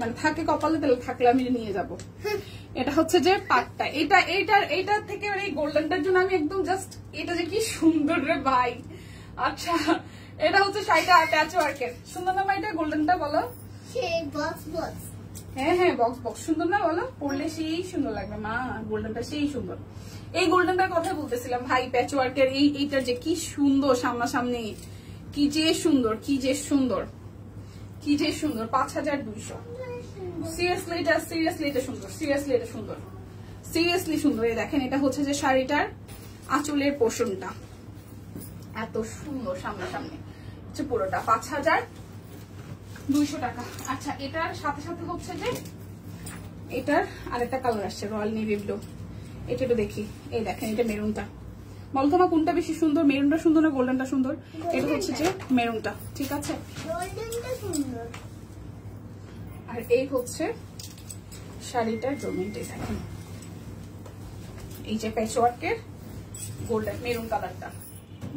মানে থাকে কপালে, তাহলে থাকলে আমি নিয়ে যাব। এটা হচ্ছে যে পাটটা, এইটা থেকে এই গোল্ডেনটার জন্য আমি একদম জাস্ট, এটা যে কি সুন্দর রে ভাই। আচ্ছা, এটা হচ্ছে শাড়িটা প্যাচ ওয়ার্কের, সুন্দর না ভাইটা? গোল্ডেনটা বলো। হ্যাঁ হ্যাঁ, বক্স বক্স সুন্দর না বলো? পরলে সেই সুন্দর লাগবে মা, গোল্ডেনটা সেই সুন্দর। এই গোল্ডেনটার কথা বলতেছিলাম ভাই, প্যাচ ওয়ার্কের এইটা যে কি সুন্দর, সামনাসামনি কি যে সুন্দর, কি যে সুন্দর, কি যে সুন্দর। 5200। সিরিয়াসলি এটা সুন্দর, সিরিয়াসলি এটা সুন্দর, সিরিয়াসলি সুন্দর। এই দেখেন, এটা হচ্ছে যে শাড়িটার আঁচলের পোর্শনটা এত সুন্দর, সামনাসামনি হচ্ছে পুরোটা 5200 টাকা। আচ্ছা, এটার সাথে সাথে হচ্ছে যে এটার আরেকটা কালার আসছে, রয়্যাল নেভি ব্লু। এটা একটু দেখি, এই দেখেন, এটা মেরুনটা। বলো তোমার কোনটা বেশি সুন্দর, মেরুনটা সুন্দর না গোল্ডেনটা সুন্দর? এটা হচ্ছে যে মেরুনটা। ঠিক আছে, আর এই হচ্ছে শাড়িটার জমিনটা। দেখেন, এই যে প্যাচ ওয়ার্কের গোল্ডেন মেরুন কালারটা,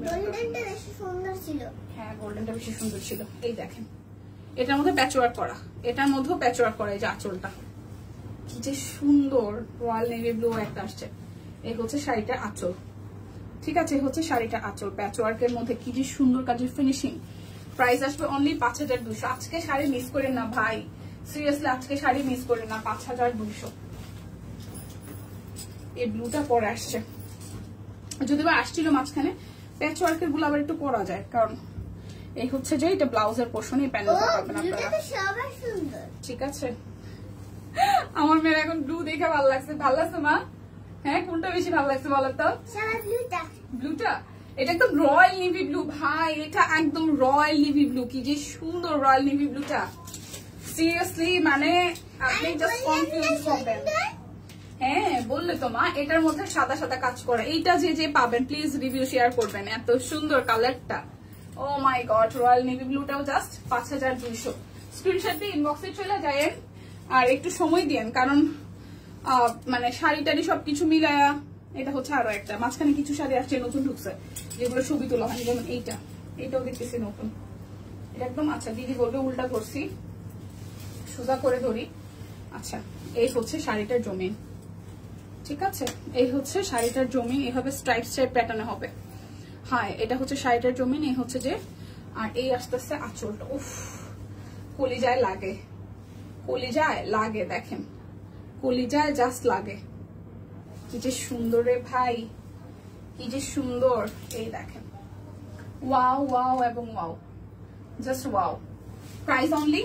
গোল্ডেনটা বেশি সুন্দর ছিল। হ্যাঁ, গোল্ডেনটা বেশি সুন্দর ছিল। এই দেখেন, এটার মধ্যে প্যাচওয়ার্ক করা, এটার মধ্যেও প্যাচওয়ার্ক করা। এই যে আঁচলটা কি যে সুন্দর, রয়্যাল নেভি ব্লু একটা আসছে। এই হচ্ছে শাড়িটার আঁচল। ঠিক আছে, হচ্ছে শাড়িটার আঁচল প্যাচওয়ার্কের মধ্যে, কি যে সুন্দর কাজের ফিনিশিং। প্রাইস আসবে অনলি 5200। আজকে শাড়ি মিস করেন না ভাই, সিরিয়াসলি আজকে শাড়ি মিস করেন না, 5200। এই ব্লুটা পরে আসছে, যদি বা আসছিল মাঝখানে। প্যাচওয়ার্কের গুলো আবার একটু করা যায়, কারণ এই হচ্ছে যে এটা ব্লাউজের পোর্শন, এই প্যানেলটা পাবেন আপনারা। ঠিক আছে, আমার মেয়ের এখন ব্লু দেখে ভালো লাগছে। ভালো লাগছে মা? হ্যাঁ, কোনটা বেশি ভালো লাগছে বলো তো? ব্লুটা। এটা একদম রয়্যাল নেভি ব্লু ভাই, এটা একদম রয়্যাল নেভি ব্লু। কি যে সুন্দর রয়্যাল নেভি ব্লুটা, সিরিয়াসলি মানে আপনি জাস্ট কনফিউজ হবেন। হ্যাঁ, বললে তো মা, এটার মধ্যে সাদা সাদা কাজ করা। এইটা যে পাবেন প্লিজ রিভিউ শেয়ার করবেন, এত সুন্দর কালারটা। Oh my God, royal navy ব্লুটাও জাস্ট 5200। স্ক্রিনশট দিয়ে ইনবক্সে চলে যায়, আর একটু সময় দিয়েন, কারণ মানে শাড়ি টাড়ি সবকিছু মিলায়া। এটা হচ্ছে আরো একটা, মাঝখানে কিছু শাড়ি আসছে নতুন ঢুকছে, যেগুলো ছবি তোলা হয়, যেমন এইটাও দেখতেছি নতুন। এটা একদম, আচ্ছা দিদি বলবে উল্টা করছি, সোজা করে ধরি। আচ্ছা, এই হচ্ছে শাড়িটার জমিন। ঠিক আছে, এই হচ্ছে শাড়িটার জমিন, এইভাবে স্ট্রাইপ স্ট্রাইপ প্যাটার্নে হবে। হ্যাঁ, এটা হচ্ছে শাড়িটার জমিন, এই হচ্ছে যে, আর এই আস্তে আস্তে আঁচলটা। উফ, কলিজায় লাগে, কলিজায় লাগে। দেখেন, কলিজায় জাস্ট লাগে। কি যে সুন্দর রে ভাই, কি যে সুন্দর। এই দেখেন, ওয়াও ওয়াও এবং wow, just wow. Price only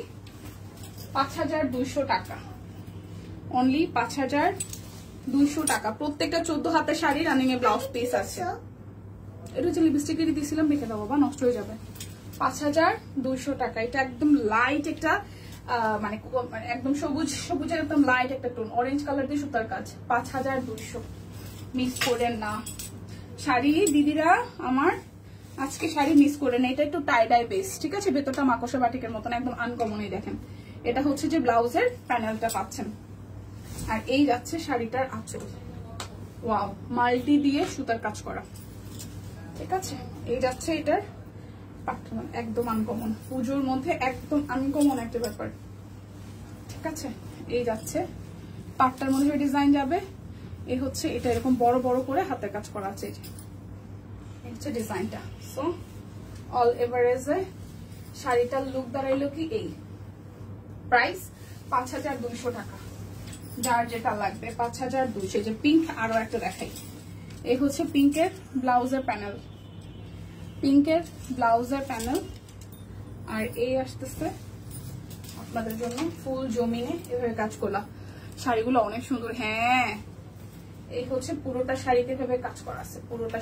5200 টাকা, অনলি 5200 টাকা। প্রত্যেকটা 14 হাতের শাড়ি রানিং এ ব্লাউজ পিস আছে। এটা হচ্ছে লিপস্টিক দিয়ে দিয়েছিলাম, রেখে দাও বাবা, নষ্ট হয়ে যাবে। 5200 টাকা। এটা একদম লাইট একটা মানে একদম সবুজের একদম লাইট একটা টোন, অরেঞ্জ কালার দিয়ে সুতার কাজ। 5200, মিস করেন না শাড়ি দিদিরা আমার, আজকে শাড়ি মিস করেন। এটা একটু টাই ডাই বেস, ঠিক আছে, ভেতরটা মাকড়সা বাটিকের মতন একদম আনকমনই। দেখেন, এটা হচ্ছে যে ব্লাউজের প্যানেলটা পাচ্ছেন, আর এই যাচ্ছে শাড়িটার আঁচল। ওয়াও, মাল্টি দিয়ে সুতার কাজ করা। ঠিক আছে, এই যাচ্ছে এটার পাটটা, একদম আনকমন, পুজোর মধ্যে একদম আনকমন একটা ব্যাপার। ঠিক আছে, এই যাচ্ছে পাটটার মধ্যে ডিজাইন যাবে। এই হচ্ছে এটা এরকম বড় বড় করে হাতের কাজ করা আছে, এই হচ্ছে ডিজাইনটা। সো অল এভারেজে শাড়িটার লুক দাঁড়াইলো কি এই প্রাইস 5200 টাকা। যার যেটা লাগবে 5200। যে পিঙ্ক আরো একটা দেখাই, এই হচ্ছে পিঙ্কের ব্লাউজের প্যানেল, পিঙ্কের ব্লাউজের প্যানেল। আর এই আসতেছে আপনাদের জন্য ফুল জমিনে এভাবে কাজ করলা। শাড়িগুলো অনেক সুন্দর। হ্যাঁ, এই হচ্ছে পুরোটা শাড়িতে এভাবে কাজ করা আছে, পুরোটা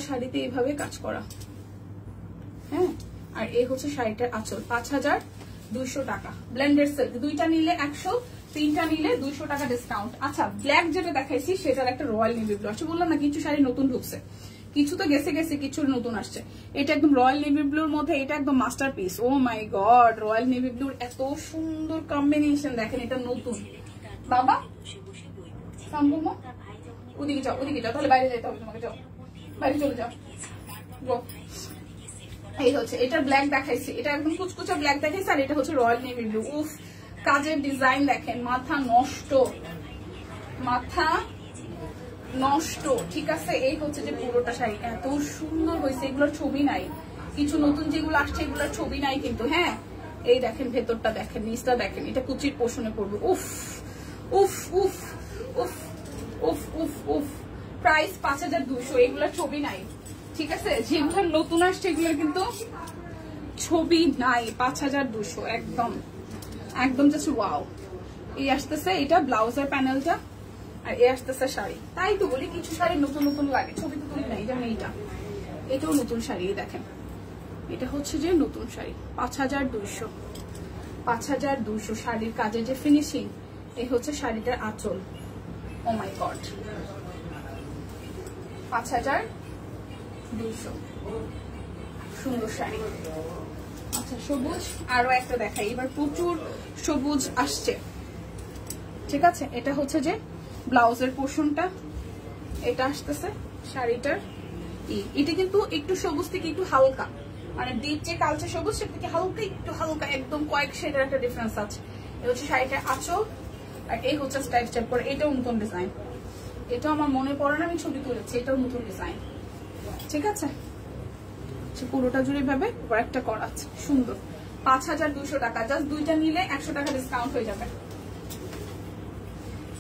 শাড়িতে এইভাবে কাজ করা। হ্যাঁ, আর এই হচ্ছে শাড়িটার আঁচল। 5200 টাকা ব্লেন্ডেড সিল্ক। দুইটা নিলে 100, তিনটা নিলে 200 টাকা ডিসকাউন্ট। আচ্ছা, ব্ল্যাক যেটা দেখাইছি সেটার একটা রয়্যাল নেভি ব্লু আছে। বললাম না কিছু শাড়ি নতুন ঢুকছে, কিছু তো গেছে কিছু নতুন আসছে। এটা একদম রয়্যাল নেভি ব্লুর মধ্যে, এটা একদম masterpiece. O my God, royal navy ব্লুর এত সুন্দর কম্বিনেশন। দেখেন, এটা নতুন। বাবা ওদিকে যাও, তাহলে বাইরে যেতে হবে তোমাকে। যাও, বাইরে চলে যাও। এই হচ্ছে এটা ব্ল্যাক দেখাইছি, এটা একদম কুচকুচা ব্ল্যাক দেখাইছি। আর এটা হচ্ছে রয়্যাল নেভি ব্লু। উফ, কাজের ডিজাইন দেখেন, মাথা নষ্ট। ঠিক আছে, এই হচ্ছে যে পুরোটা শাড়ি এত সুন্দর হয়েছে। এগুলোর ছবি নাই, কিছু নতুন যেগুলো আসছে এগুলোর ছবি নাই কিন্তু। হ্যাঁ, এই দেখেন, ভেতরটা দেখেন, নিচটা দেখেন। এটা কুচির পোষণে পড়বে। উফ উফ উফ উফ উফ উফ উফ। প্রাইস 5200। এগুলোর ছবি নাই। ঠিক আছে, যেগুলো নতুন আসছে এগুলোর কিন্তু ছবি নাই। 5200 একদম জাস্ট ওয়াও। এই আসতেছে এটা ব্লাউজের প্যানেলটা, আর এই আসতেছে শাড়ি। তাই তো বলি কিছু শাড়ি নতুন লাগে, ছবি তো তুলি নাই। যেমন এটাও নতুন শাড়ি। দেখেন, এটা হচ্ছে যে নতুন শাড়ি। 5200 শাড়ির কাজে যে ফিনিশিং। এই হচ্ছে শাড়িটার আঁচল। ও মাই গড, 5200 সুন্দর শাড়ি। আচ্ছা, সবুজ আরো একটা দেখাই। এবার প্রচুর সবুজ আসছে। ঠিক আছে, এটা হচ্ছে যে ব্লাউজের পোর্শনটা, এটা আসতেছে শাড়িটার। এটা কিন্তু একটু সবুজ থেকে একটু হালকা, মানে ডিপ যে কালচে সবুজ সেটা থেকে একটু হালকা, একদম কয়েক শেডের একটা ডিফারেন্স আছে। এই হচ্ছে শাড়িটার আঁচল। আর এই হচ্ছে স্টাইপ করে। এটাও নতুন ডিজাইন, এটাও আমার মনে পড়ে না, আমি ছবি তুলেছি। এটাও নতুন ডিজাইন। ঠিক আছে, পুরোটা জুড়ে ভাবে একটা করা আছে, সুন্দর। 5200 টাকা। জাস্ট দুইটা নিলে 100 টাকা ডিসকাউন্ট হয়ে যাবে।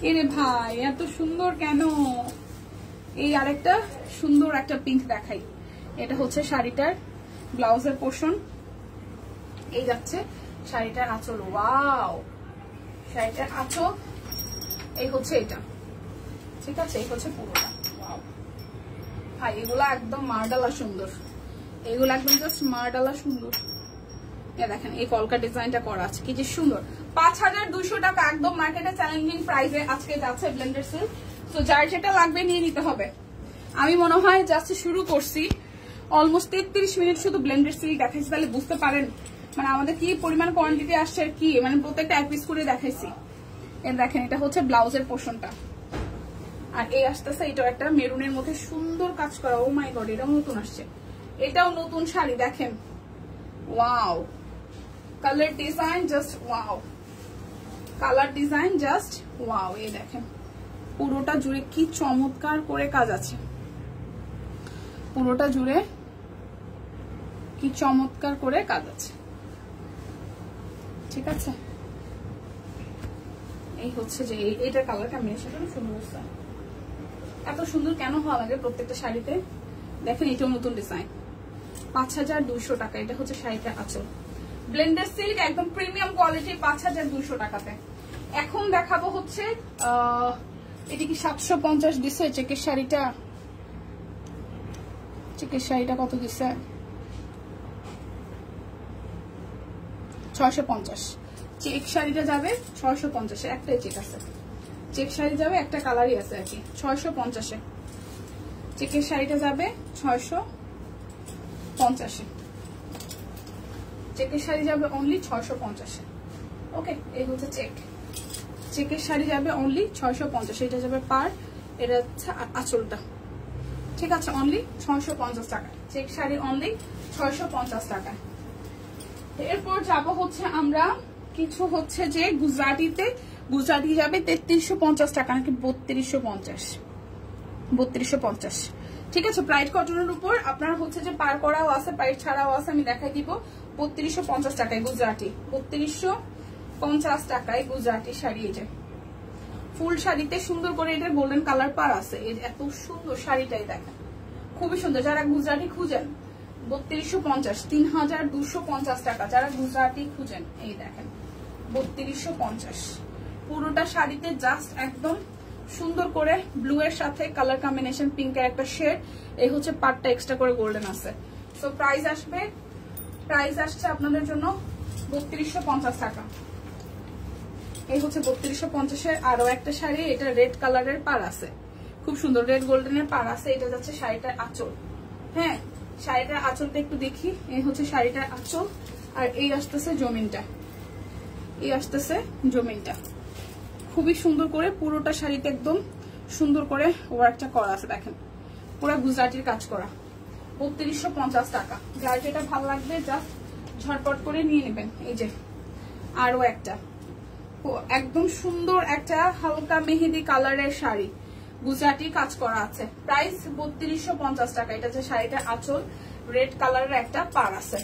এরে ভাই, এত সুন্দর কেন? এই আরেকটা সুন্দর একটা পিঙ্ক দেখাই। এটা হচ্ছে শাড়িটার ব্লাউজের পোর্শন। এই যাচ্ছে শাড়িটার আঁচল। ওয়াও, শাড়িটার আঁচল। এই হচ্ছে এটা। ঠিক আছে, এই হচ্ছে পুরোটা। ওয়াও ভাই, এগুলা একদম মার্ডালা সুন্দর। এগুলো একদম জাস্ট মার্ডালা সুন্দর। দেখেন, এই কলকা ডিজাইনটা করা আছে, কি যে সুন্দর। 5200 টাকা একদম মার্কেটে চ্যালেঞ্জিং প্রাইসে আজকে যাচ্ছে ব্লেন্ডেড সিল্ক। তো যার যেটা লাগবে নিয়ে নিতে হবে। আমি মনে হয় জাস্ট শুরু করছি, অলমোস্ট 33 মিনিট শুধু ব্লেন্ডেড সিল্ক দেখাইছি। তাহলে বুঝতে পারেন মানে আমাদের কি পরিমাণ কোয়ান্টিটি আসছে, আর কি মানে প্রত্যেকটা এক পিস করে দেখাইছি। দেখেন, এটা হচ্ছে ব্লাউজের পোর্শনটা। আর এই আসতেছে এটাও একটা মেরুনের মধ্যে সুন্দর কাজ করা। ও মাই গড, এটাও নতুন আসছে। এটাও নতুন শাড়ি। দেখেন, wow, colour design just wow, colour design just wow. এই দেখেন, পুরোটা জুড়ে কি চমৎকার করে কাজ আছে, পুরোটা জুড়ে কি চমৎকার করে কাজ আছে। ঠিক আছে, এই হচ্ছে যে এইটার কালারটা মেয়ের সাথে সুন্দর। এত সুন্দর কেন হওয়া লাগে প্রত্যেকটা শাড়িতে? দেখেন, এটাও নতুন ডিজাইন। 5200 টাকা। এটা হচ্ছে শাড়িটা আঁচল। ব্লেন্ডেড সিল্ক একদম প্রিমিয়াম কোয়ালিটি 5200 টাকাতে। এখন দেখাবো হচ্ছে এটি কি 750 দিছে চেকের শাড়িটা। চেকের শাড়িটা কত দিছে? 650। চেক শাড়িটা যাবে 650। একটাই চেক আছে, চেক শাড়ি যাবে, একটা কালারই আছে আর কি। 650-এ চেকের শাড়িটা যাবে। 650-এ চেকের শাড়ি যাবে অনলি 650-এ। ওকে, এই হচ্ছে চেক। চেকের শাড়ি যাবে অনলি 650। এটা যাবে পার, এটা হচ্ছে আঁচলটা। ঠিক আছে, অনলি 650 টাকা। চেক শাড়ি অনলি 650 টাকা। এরপর যাব হচ্ছে আমরা কিছু হচ্ছে যে গুজরাটিতে। গুজরাটি যাবে 3350 টাকা নাকি 3250? 3250। ঠিক আছে, ব্রাইট কটনের উপর আপনার হচ্ছে যে পার করাও আছে, পাইট ছাড়াও আছে, আমি দেখাই দিব। 3250 টাকায় গুজরাটি, 3250 টাকায় গুজরাটি শাড়ি। এই যে ফুল শাড়িতে সুন্দর করে এটা গোল্ডেন কালার পার আছে, এই এত সুন্দর শাড়িটাই দেখেন, খুবই সুন্দর। যারা গুজরাটি খুঁজেন 3250, 3250 টাকা যারা গুজরাটি খুঁজেন, এই দেখেন 3250। পুরোটা শাড়িতে জাস্ট একদম সুন্দর করে ব্লু এর সাথে কালার কম্বিনেশন পিঙ্কের একটা শেড, এই হচ্ছে পার্টটা এক্সট্রা করে গোল্ডেন আছে। সো প্রাইস আসছে আপনাদের জন্য 3250 টাকা। এই হচ্ছে 3250-এর আরো একটা শাড়ি, এটা রেড কালারের পার আছে, খুব সুন্দর রেড গোল্ডেনের পার আছে। এটা যাচ্ছে শাড়িটার আঁচল। হ্যাঁ, শাড়িটার আঁচলটা একটু দেখি, এই হচ্ছে শাড়িটার আঁচল, আর এই আসতেছে জমিনটা, এই আসতেছে জমিনটা। খুবই সুন্দর করে পুরোটা শাড়িতে একদম সুন্দর করে ওয়ার্কটা করা আছে, দেখেন পুরো গুজরাটির কাজ করা। 3250 টাকা। যার যেটা ভালো লাগবে জাস্ট ঝটপট করে নিয়ে নেবেন। এই যে আরো একটা একদম সুন্দর একটা হালকা মেহেদি কালারের শাড়ি, গুজরাটি কাজ করা আছে, প্রাইস 3250 টাকা। এটা যে শাড়িটা আঁচল, রেড কালারের একটা পার আছে,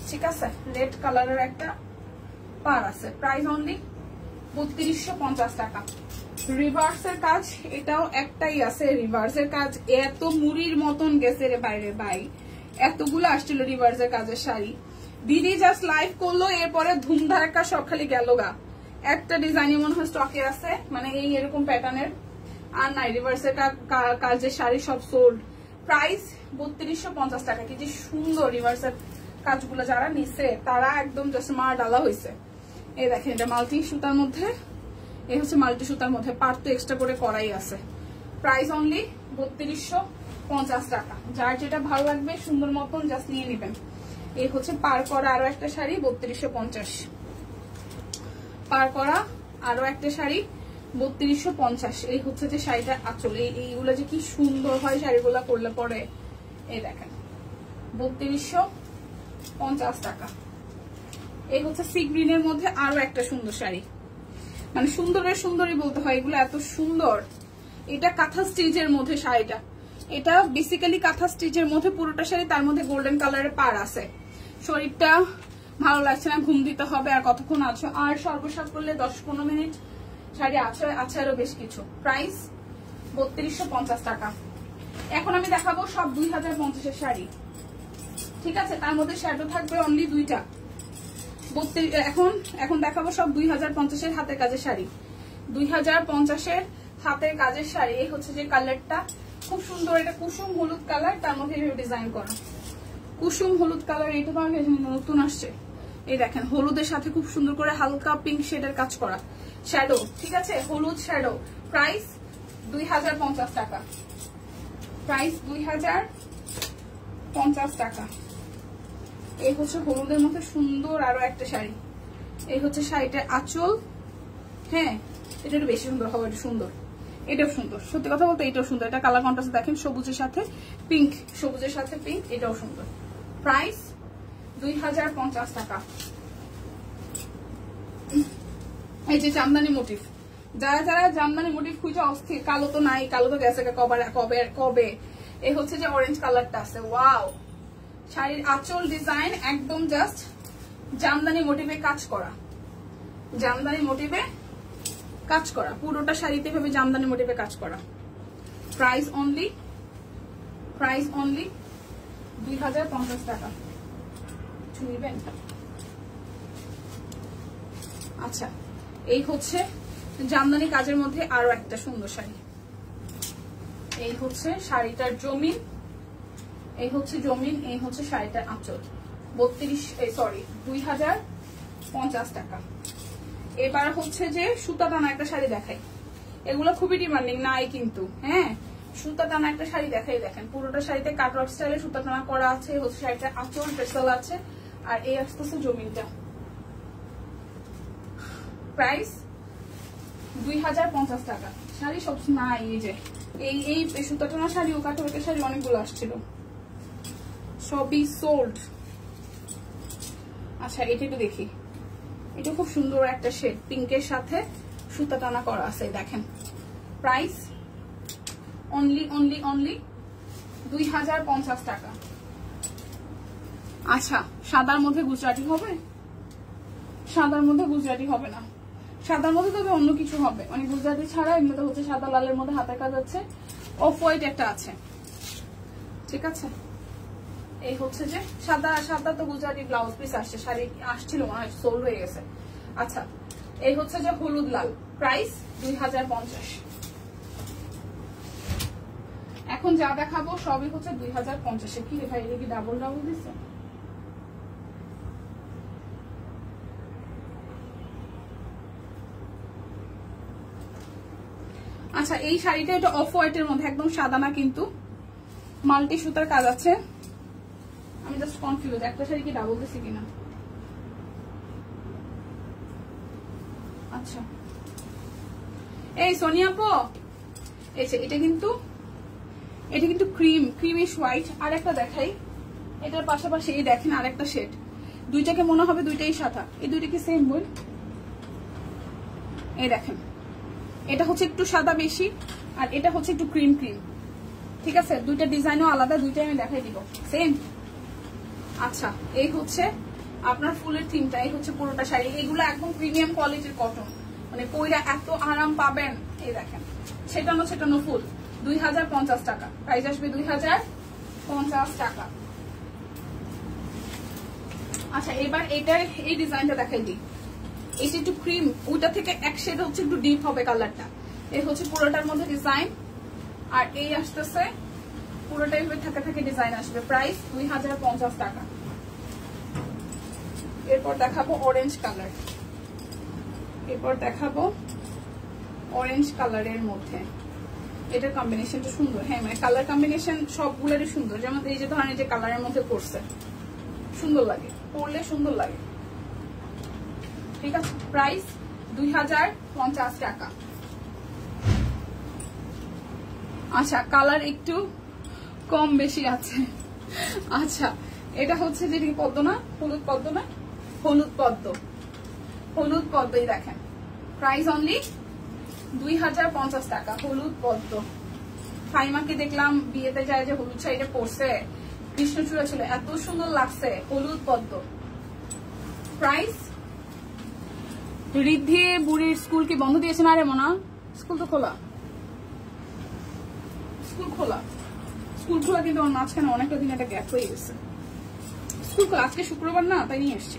ঠিক আছে, রেড কালারের একটা পার আছে, প্রাইস অনলি 3250 টাকা। রিভার্সের কাজ, এটাও একটাই আছে রিভার্সের কাজ, এত মুড়ির মতন গেছে রে বাইরে ভাই, এতগুলো আসছিল রিভার্সের কাজের শাড়ি। দিদি জাস্ট লাইভ করলো, এরপরে ধুমধারাক্কা সব খালি গেল গা। একটা ডিজাইন মনে হয় স্টকে আছে, মানে এই এরকম প্যাটার্নের, আর নাই রিভার্সের কাজের শাড়ি সব সোল্ড। প্রাইস 3250 টাকা। কি যে সুন্দর রিভার্সের কাজগুলো যারা নিচ্ছে তারা একদম জাস্ট মার ডালা হয়েছে। এই দেখেন এটা মাল্টি সুতার মধ্যে, এই হচ্ছে মাল্টি সুতার মধ্যে, পার তো এক্সট্রা করে করাই আছে। প্রাইস অনলি 3250 টাকা। যার যেটা ভালো লাগবে সুন্দর মতন জাস্ট নিয়ে নেবেন। এই হচ্ছে পার করা আরো একটা শাড়ি 3250, পার করা আরো একটা শাড়ি 3250। এই হচ্ছে যে শাড়িটা আঁচল, এইগুলো যে কি সুন্দর হয় শাড়িগুলো করলে পরে। এই দেখেন 3250 টাকা। এই হচ্ছে সি গ্রিনের মধ্যে আরো একটা সুন্দর শাড়ি, মানে সুন্দরের সুন্দরই বলতে হয়, এগুলো এত সুন্দর। এটা কাঁথা স্টিচের মধ্যে শাড়িটা, এটা বেসিক্যালি কাঁথা স্টিচের মধ্যে পুরোটা শাড়ি, তার মধ্যে গোল্ডেন কালারের পার আছে। শরীরটা ভালো লাগছে না, ঘুম দিতে হবে, আর কতক্ষণ আছো, আর সর্বসাপ করলে 10-15 মিনিট শাড়ি আছে আরো বেশ কিছু। প্রাইস 3250 টাকা। এখন আমি দেখাবো সব 2050-এর শাড়ি, ঠিক আছে, তার মধ্যে শ্যাডো থাকবে অনলি 2টা। এখন দেখাবো সব 2050-এর হাতের কাজের শাড়ি। 2050-এর হাতের কাজের শাড়ি, এই হচ্ছে যে কালারটা খুব সুন্দর, এটা কুসুম হলুদ কালার, তার মধ্যে ডিজাইন করা কুসুম হলুদ কালার। এটা তো আমার নতুন আসছে। এই দেখেন হলুদের সাথে খুব সুন্দর করে হালকা পিঙ্ক শেডের কাজ করা শ্যাডো, ঠিক আছে, হলুদ শ্যাডো। প্রাইস 2050 টাকা। প্রাইস 2050 টাকা। এই হচ্ছে হলুদের মধ্যে সুন্দর আরো একটা শাড়ি, এই হচ্ছে শাড়িটার আঁচল। হ্যাঁ, এটা একটু বেশি সুন্দর হবে, এটা সুন্দর, এটাও সুন্দর, সত্যি কথা বলতে এটাও সুন্দর। এটা কালার কন্ট্রাস্ট দেখেন, সবুজের সাথে পিঙ্ক, সবুজের সাথে পিঙ্ক, এটাও সুন্দর। প্রাইস 2050 টাকা। এই যে জামদানি মোটিভ, যারা জামদানি মোটিভ খুঁজে অস্থির, কালো তো নাই, কালো তো গেছে কবে। এই হচ্ছে যে অরেঞ্জ কালারটা আছে, ওয়াও। শাড়ির আঁচল ডিজাইন একদম জাস্ট জামদানি মোটিভে কাজ করা, জামদানি মোটিভে কাজ করা, পুরোটা শাড়িতে ভাবে জামদানি মোটিভে কাজ করা। প্রাইস অনলি 2050 টাকা। নিবেন? আচ্ছা, এই হচ্ছে জামদানি কাজের মধ্যে আরো একটা সুন্দর শাড়ি। এই হচ্ছে শাড়িটার জমিন, এই হচ্ছে জমিন, এই হচ্ছে শাড়িটার আঁচল। 2050 টাকা। এবার হচ্ছে যে সুতা টানা একটা শাড়ি দেখাই, এগুলো খুবই ডিমান্ডিং নাই কিন্তু। হ্যাঁ, সুতা টানা একটা শাড়ি দেখাই, দেখেন পুরোটা শাড়িতে কাটওয়ার্ক স্টাইলে সুতা টানা করা আছে, হচ্ছে শাড়িটা আঁচল টেক্সটাইল আছে, আর এই আসতেছে জমিনটা। প্রাইস 2050 টাকা। শাড়ি সব নাই, এই যে এই সুতা টানা শাড়ি ও কাটওয়ার্কের শাড়ি অনেকগুলো আসছিল, সবই সোল্ড। আচ্ছা, এটা একটু দেখি, এটা খুব সুন্দর একটা শেড, পিঙ্কের সাথে সুতা টানা করা আছে, দেখেন। প্রাইস অনলি 2050 টাকা। আচ্ছা, সাদার মধ্যে গুজরাটি হবে? সাদার মধ্যে গুজরাটি হবে না, সাদার মধ্যে তবে অন্য কিছু হবে, মানে গুজরাটি ছাড়া এমনিতে হচ্ছে সাদা লালের মধ্যে হাতের কাজ আছে, অফ হোয়াইট একটা আছে, ঠিক আছে। এই হচ্ছে যে সাদা সাদা তো গুজরাটি ব্লাউজ পিস আসছে, শাড়ি আসছিল মনে হয় সোল্ড হয়ে গেছে। আচ্ছা, এই হচ্ছে যে হলুদ লাল, প্রাইস 2050। এখন যা দেখাবো সবই হচ্ছে 2050। কি রে ভাই, এটা কি ডাবল ডাবল দিচ্ছে? আচ্ছা, এই শাড়িটা এটা অফ হোয়াইটের মধ্যে, একদম সাদা না কিন্তু মাল্টি সুতার কাজ আছে। আমি জাস্ট কনফিউজ, একটা শাড়ি কি ডাবল দিছি কিনা। আচ্ছা, এই সোনিয়া আপু, এটা কিন্তু ক্রিমিশ হোয়াইট। আর একটা দেখাই, এটার পাশাপাশি এই দেখেন আর একটা শেড, দুইটাকে মনে হবে দুইটাই সাদা। এই দুইটা কি সেম বল? এই দেখেন, এটা হচ্ছে একটু সাদা বেশি আর এটা হচ্ছে একটু ক্রিম ক্রিম, ঠিক আছে। দুইটা ডিজাইনও আলাদা, দুইটাই আমি দেখাই দিব সেম। আচ্ছা, এই হচ্ছে আপনার ফুলের থিমটা, এই হচ্ছে পুরোটা শাড়ি। এগুলো একদম প্রিমিয়াম কোয়ালিটির কটন, মানে পয়রা এত আরাম পাবেন। এই দেখেন, ছেটানো ছেটানো ফুল, 2050 টাকা প্রাইস আসবে, 2050 টাকা। আচ্ছা, এবার এটার এই ডিজাইনটা দেখাই দিই। এটা একটু ক্রিম, ওইটা থেকে এক শেড হচ্ছে একটু ডিপ হবে কালারটা। এই হচ্ছে পুরোটার মধ্যে ডিজাইন, আর এই আসতেছে পুরোটাই থাকে থাকে ডিজাইন আসবে, প্রাইস 2050 টাকা। এরপর দেখাবো অরেঞ্জ কালার, অরেঞ্জ কালারের মধ্যে। এটার কম্বিনেশনটা সুন্দর, হ্যাঁ মানে কালার কম্বিনেশন সবগুলোরই সুন্দর। যেমন এই যে ধরেন এই যে কালারের মধ্যে করছে, সুন্দর লাগে, পরলে সুন্দর লাগে, ঠিক আছে। প্রাইস 2050 টাকা। আচ্ছা, কালার একটু কম বেশি আছে। আচ্ছা, এটা হচ্ছে যে পদ্ম না, হলুদ পদ্ম না, হলুদ পদ্মই দেখেন, প্রাইস অনলি 2050 টাকা। হলুদ পদ্ম, ফাইমাকে দেখলাম বিয়েতে যায় যে হলুদ শাড়িটা পরছে, কৃষ্ণচূড়া ছিল, এত সুন্দর লাগছে। হলুদ পদ্ম, প্রাইস। রিদ্ধি বুড়ির স্কুল কি বন্ধ দিয়েছে? না রে মোনা, স্কুল তো খোলা, স্কুল খোলা কিন্তু আমার মাঝখানে অনেকটা দিন একটা গ্যাপ হয়ে গেছে। স্কুল খোলা, আজকে শুক্রবার না, তাই নিয়ে এসছি,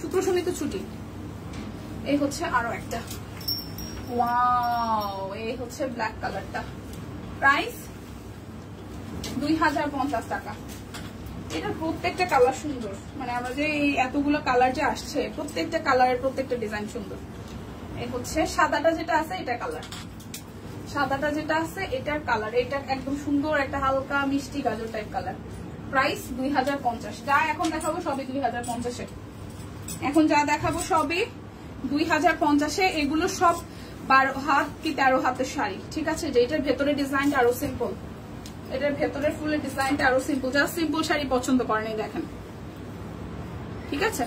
শুক্র শনি তো ছুটি। এই হচ্ছে আরো একটা, ওয়াও, এই হচ্ছে ব্ল্যাক কালারটা, প্রাইস 2050 টাকা। এটা প্রত্যেকটা কালার সুন্দর, মানে আমরা যে এই এতগুলো কালার যে আসছে, প্রত্যেকটা কালারের প্রত্যেকটা ডিজাইন সুন্দর। এই হচ্ছে সাদাটা যেটা আছে, এটা কালার, সাদাটা যেটা আছে এটার কালার, এটা একদম সুন্দর একটা হালকা মিষ্টি গাজর টাইপ কালার, প্রাইস 2050। যা এখন দেখাবো সবই 2050-এ, এখন যা দেখাবো সবই 2050-এ। এগুলো সব 12 হাত কি 13 হাতের শাড়ি, ঠিক আছে। যে এটার ভেতরে ডিজাইনটা আরো সিম্পল, এটার ভেতরে ফুলের ডিজাইনটা আরো সিম্পল। যা সিম্পল শাড়ি পছন্দ করেন এই দেখেন, ঠিক আছে।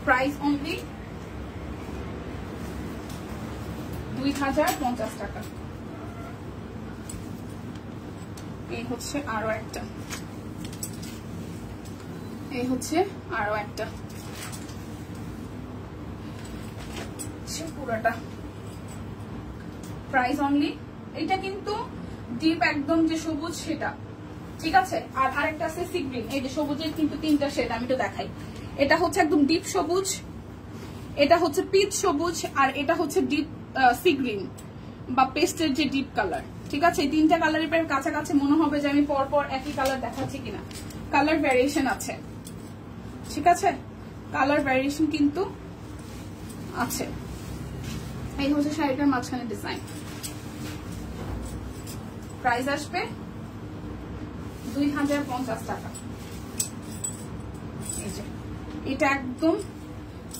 প্রাইস অনলি 2050 টাকা। এই হচ্ছে আরো একটা, এই হচ্ছে আরো একটা, পুরোটা প্রাইস অনলি। এটা কিন্তু ডিপ একদম যে সবুজ সেটা, ঠিক আছে। আর আরেকটা আছে সি গ্রিন, এই যে সবুজের কিন্তু 3টা শেড, আমি তো দেখাই। এটা হচ্ছে একদম ডিপ সবুজ, এটা হচ্ছে পিচ সবুজ, আর এটা হচ্ছে ডিপ সি গ্রিন বা পেস্টের যে ডিপ কালার, ঠিক আছে। এই 3টা কালারের প্রায় কাছাকাছি মনে হবে যে আমি পরপর একই কালার দেখাচ্ছি কিনা, কালার ভ্যারিয়েশন আছে, ঠিক আছে। কালার ভ্যারিয়েশন কিন্তু আছে। এই হচ্ছে শাড়িটার মাঝখানে ডিজাইন, প্রাইস আসবে 2050 টাকা। এই যে এটা একদম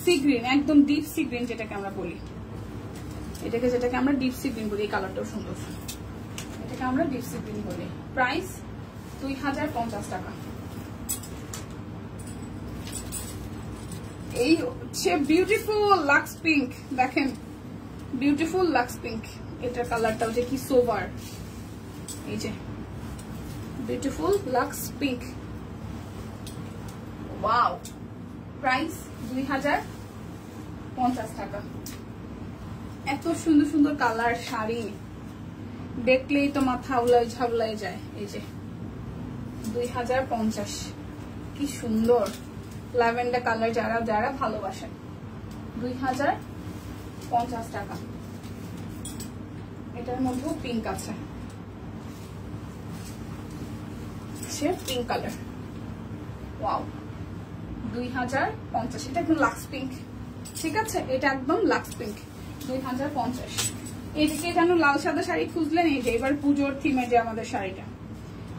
সি গ্রিন, একদম ডিপ সি গ্রিন যেটাকে আমরা বলি, যেটাকে আমরা ডিপ সি গ্রিন বলি। এই কালারটাও সুন্দর, এটাকে আমরা ডিপ সি গ্রিন বলি। প্রাইস 2050 টাকা। এই হচ্ছে বিউটিফুল লাক্স পিঙ্ক, দেখেন বিউটিফুল লাক্স পিঙ্ক, এটার কালারটাও যে কি সোভার, এই যে beautiful Lux pink. Wow, price 2050 টাকা। এত সুন্দর সুন্দর কালার শাড়ি দেখলেই তো মাথা উলাই ঝাবলাই যায়। এই যে 2050, কি সুন্দর ল্যাভেন্ডার কালার, যারা যারা ভালোবাসেন 2050 টাকা। এটার মধ্যেও পিঙ্ক আছে, পিঙ্ক কালার। ওয়াও, 2050। এটা একদম লাক্স পিঙ্ক, ঠিক আছে, এটা একদম লাক্স পিঙ্ক 2050। এদিকে যেন লাল সাদা শাড়ি খুঁজলেন, এই যে এবার পুজোর থিমে যে আমাদের শাড়িটা,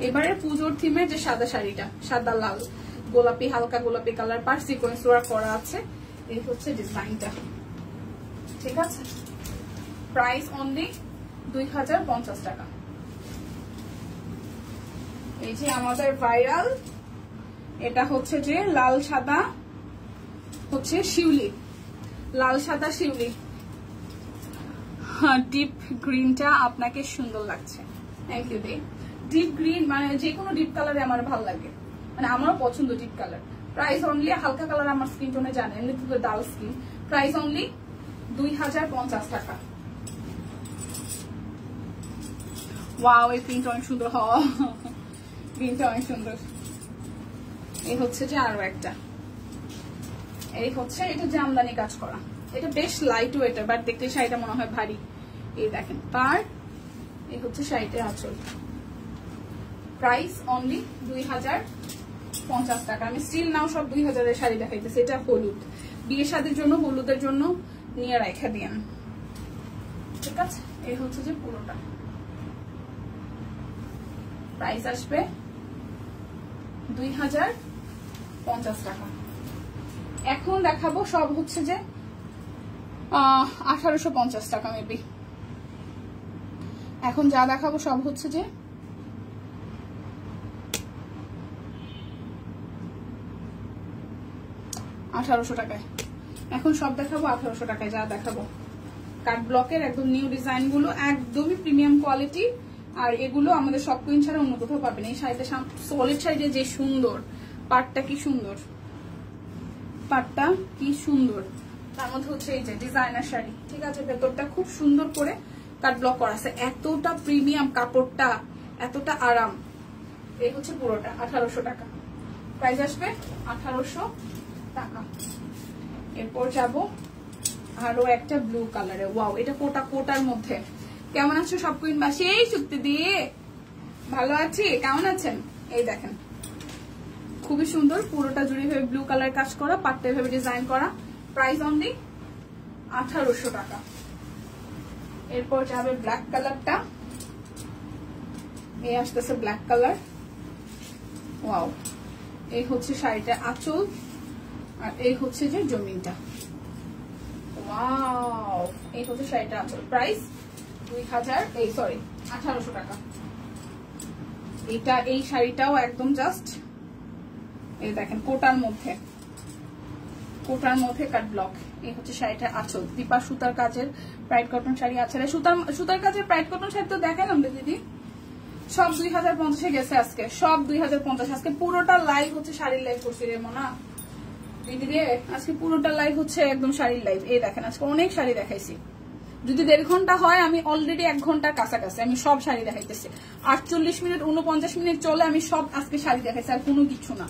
এবারে পুজোর থিমে যে সাদা শাড়িটা, সাদা লাল গোলাপি, হালকা গোলাপি কালার পার সিকোয়েন্স ওয়ার্ক করা আছে। এই হচ্ছে ডিজাইনটা, ঠিক আছে। প্রাইস অনলি 2050 টাকা। এই যে আমাদের ভাইরাল, এটা হচ্ছে যে লাল সাদা হচ্ছে শিউলি, লাল সাদা শিউলি। ডিপ গ্রিনটা আপনাকে সুন্দর লাগছে, থ্যাংক ইউ। ডিপ গ্রিন মানে যে কোনো ডিপ কালারে আমার ভালো লাগে, মানে আমারও পছন্দ ডিপ কালার। প্রাইস অনলি, হালকা কালার আমার স্কিন টোনে জানেন, এমনি তো ডাল স্কিন। প্রাইস অনলি 2050 টাকা। ওয়াও, এই প্রিন্ট অনেক সুন্দর, প্রিন্টটা অনেক সুন্দর। এই হচ্ছে যে আরো একটা, এই হচ্ছে এটা জামদানি কাজ করা, এটা বেশ লাইট ওয়েট, বাট দেখতে শাড়িটা মনে হয় ভারী। এই দেখেন তার, এই হচ্ছে শাড়িটার আঁচল। প্রাইস অনলি 2050 টাকা। আমি স্টিল নাও সব 2000 এর শাড়ি দেখাইতেছি। এটা হলুদ, বিয়ে শাদীর জন্য হলুদের জন্য নিয়ে রেখে দিন, ঠিক আছে। এই হচ্ছে যে পুরোটা, প্রাইস আসবে 2050 টাকা। এখন দেখাবো সব হচ্ছে যে 1850 টাকা মেবি। এখন যা দেখাবো সব হচ্ছে যে 1800 টাকায়। এখন সব দেখাবো 1800 টাকায়, যা দেখাবো কাট ব্লকের একদম নিউ ডিজাইন গুলো, একদমই প্রিমিয়াম কোয়ালিটি। আর এগুলো আমাদের সব কুইন ছাড়া অন্য কোথাও পাবেন। এই শাড়িটা সলিড শাড়িটা যে সুন্দর, পাটটা কি সুন্দর, পাটটা কি সুন্দর। তার মধ্যে হচ্ছে এই যে ডিজাইনার শাড়ি, ঠিক আছে, ভেতরটা খুব সুন্দর করে কাট ব্লক করা আছে, এতটা প্রিমিয়াম কাপড়টা, এতটা আরাম। এই হচ্ছে পুরোটা 1800 টাকা। প্রাইস আসবে 1800 টাকা। এরপর যাব আরো একটা ব্লু কালারে। ওয়াও, এটা কোটার মধ্যে। কেমন আছো সব কুইনবাসী? এই চুক্তি দিয়ে ভালো আছি, কেমন আছেন? এই দেখেন খুবই সুন্দর, পুরোটা জুড়ে ভাবে ব্লু কালার কাজ করা, পাট্টে ভাবে ডিজাইন করা। প্রাইস অনলি 1800 টাকা। এরপর যাবে ব্ল্যাক কালারটা, এই আসতেছে ব্ল্যাক কালার। ওয়াও, এই হচ্ছে শাড়িটা আঁচল, আর এই হচ্ছে যে জমিনটা। ওয়াও, এই হচ্ছে শাড়িটা আঁচল। প্রাইস 1800 টাকা। এই শাড়িটাও একদম জাস্ট এই দেখেন কোটার মধ্যে কাট ব্লক। এই হচ্ছে শাড়িটার আঁচল। দীপা সুতার কাজের প্রাইড কটন শাড়ি আছে, সুতার কাজের প্রাইড কটন শাড়ি তো দেখালাম দিদি, সব 2050 গেছে আজকে, সব 2050। আজকে পুরোটা লাইভ হচ্ছে শাড়ির লাইভ করছি রে মনা দিদি রে, আজকে পুরোটা লাইভ হচ্ছে একদম শাড়ির লাইভ। এই দেখেন আজকে অনেক শাড়ি দেখাইছি। যদি 1.5 ঘন্টা হয়, আমি অলরেডি 1 ঘন্টার কাছাকাছি আমি সব শাড়ি দেখাইতেছি। 48 মিনিট 49 মিনিট চলে, আমি সব আজকে শাড়ি দেখাইছি, আর কোনো কিছু না।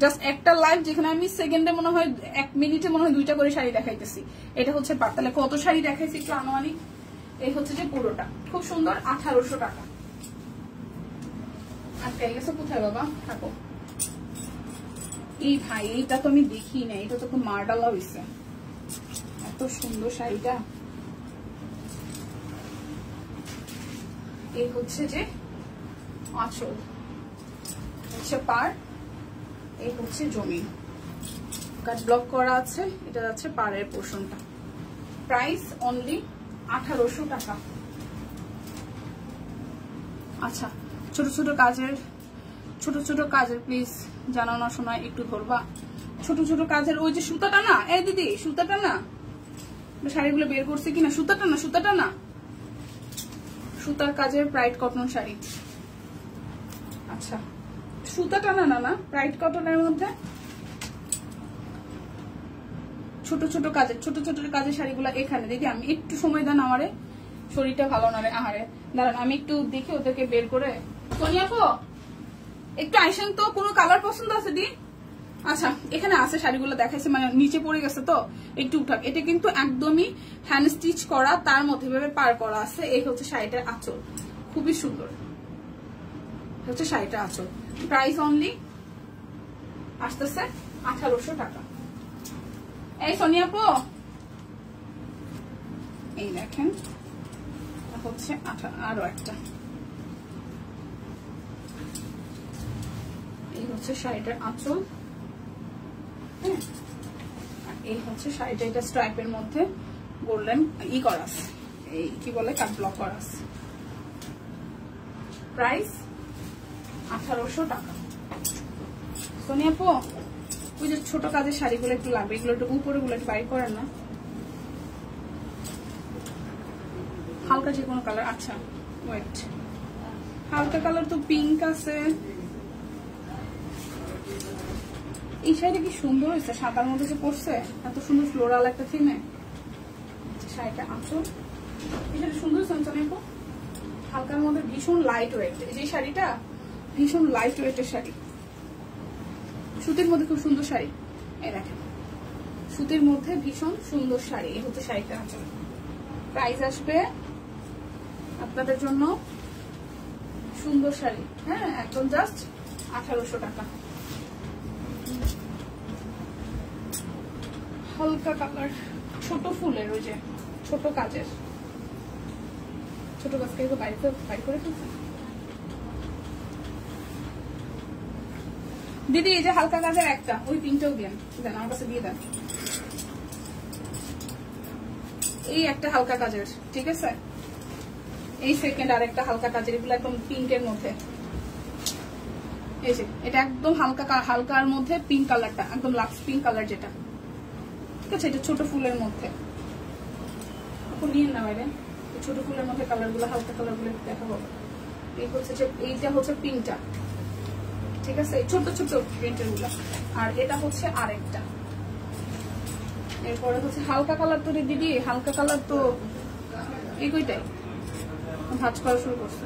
জাস্ট একটা লাইভ যেখানে আমি সেকেন্ডে মনে হয় 1 মিনিটে মনে হয় 2টা করে শাড়ি দেখাইতেছি। এটা হচ্ছে পাট। তাহলে কত শাড়ি দেখাইছি একটু আনুমানিক। এই হচ্ছে যে পুরোটা খুব সুন্দর 1800 টাকা। আটকে গেছে কোথায় বাবা, থাকো। এই ভাই, এইটা তো আমি দেখি না, এটা তো মার্ডালা হয়েছে, এত সুন্দর শাড়িটা। এই হচ্ছে যে আঁচল, হচ্ছে পার, এই হচ্ছে জমিন, কাট ব্লক করা আছে। এটা যাচ্ছে পাড়ের পোর্শনটা। প্রাইস অনলি 1800 টাকা। আচ্ছা, ছোট ছোট কাজের প্লিজ জানাও না শোনায়, একটু ধরবা। ছোট ছোট কাজের ওই যে সুতাটা না, এই দিদি সুতাটা না, শাড়িগুলো বের করছে কিনা, সুতাটা না, সুতার কাজের প্রাইড কটন শাড়ি। আচ্ছা সুতা টানা না ব্রাইট কটনের মধ্যে ছোট ছোট কাজের শাড়িগুলো এখানে দিদি আমি একটু সময় দেন আমারে শরীরটা ভালো না রে আহারে দাঁড়ান আমি একটু দেখি ওদেরকে বের করে সোনিয়া আপু একটু আইসেন তো কোনো কালার পছন্দ আছে দি আচ্ছা এখানে আছে শাড়িগুলো দেখাইছে মানে নিচে পড়ে গেছে তো একটু উঠাক এটা কিন্তু একদমই হ্যান্ড স্টিচ করা তার মধ্যে ভাবে পার করা আছে এই হচ্ছে শাড়িটার আঁচল খুবই সুন্দর হচ্ছে শাড়িটার আঁচল প্রাইস অনলি আসতেছে 1800 টাকা এই সোনিয়া আপু এই দেখেন হচ্ছে আরো একটা এই হচ্ছে শাড়িটার আঁচল এই হচ্ছে শাড়িটা এটা স্ট্রাইপের মধ্যে গোল্ডেন ই করা আছে এই কি বলে কাট ব্লক করা আছে প্রাইস 1800 টাকা সোনিয়া আপু ওই যে ছোট কাজের শাড়িগুলো একটু লাগবে এগুলো একটু উপরে গুলো একটু বাইর করেন না হালকা যে কোনো কালার আচ্ছা ওয়েট হালকা কালার তো পিঙ্ক আছে এই শাড়িটা কি সুন্দর হয়েছে সাদার মধ্যে যে পড়ছে এত সুন্দর ফ্লোরাল একটা থিমে শাড়িটা আঁচল এই শাড়ি সুন্দর হয়েছে হালকার মধ্যে ভীষণ লাইট ওয়েট এই শাড়িটা ভীষণ লাইট ওয়েটের শাড়ি সুতির মধ্যে খুব সুন্দর শাড়ি এই দেখেন সুতির মধ্যে ভীষণ সুন্দর শাড়ি এই হচ্ছে শাড়িটা আঁচল প্রাইস আসবে আপনাদের জন্য সুন্দর শাড়ি হ্যাঁ একদম জাস্ট 1800 টাকা হালকা কালার ছোট ফুলের ওই যে ছোট কাজের ছোট কাজকে বাইর করে ফেলছে দিদি এই যে হালকা কাজের একটা ওই তিনটাও দেন আমার কাছে দিয়ে দেন এই একটা হালকা কাজের ঠিক আছে এই সেকেন্ড আর একটা হালকা কাজের এগুলো একদম পিঙ্কের মধ্যে এই যে এটা একদম হালকার মধ্যে পিঙ্ক কালারটা একদম লাক্স পিঙ্ক কালার যেটা ঠিক আছে এটা ছোট ফুলের মধ্যে নিয়ে না বাইরে ছোট ফুলের মধ্যে কালার গুলো হালকা কালার গুলো দেখাবো এই হচ্ছে যে এইটা হচ্ছে পিঙ্কটা ঠিক আছে ছোট ছোট প্রিন্টের গুলো আর এটা হচ্ছে আরেকটা এরপরে হচ্ছে হালকা কালার তো দিদি হালকা কালার তো এই কইটাই ভাঁজ করা শুরু করছে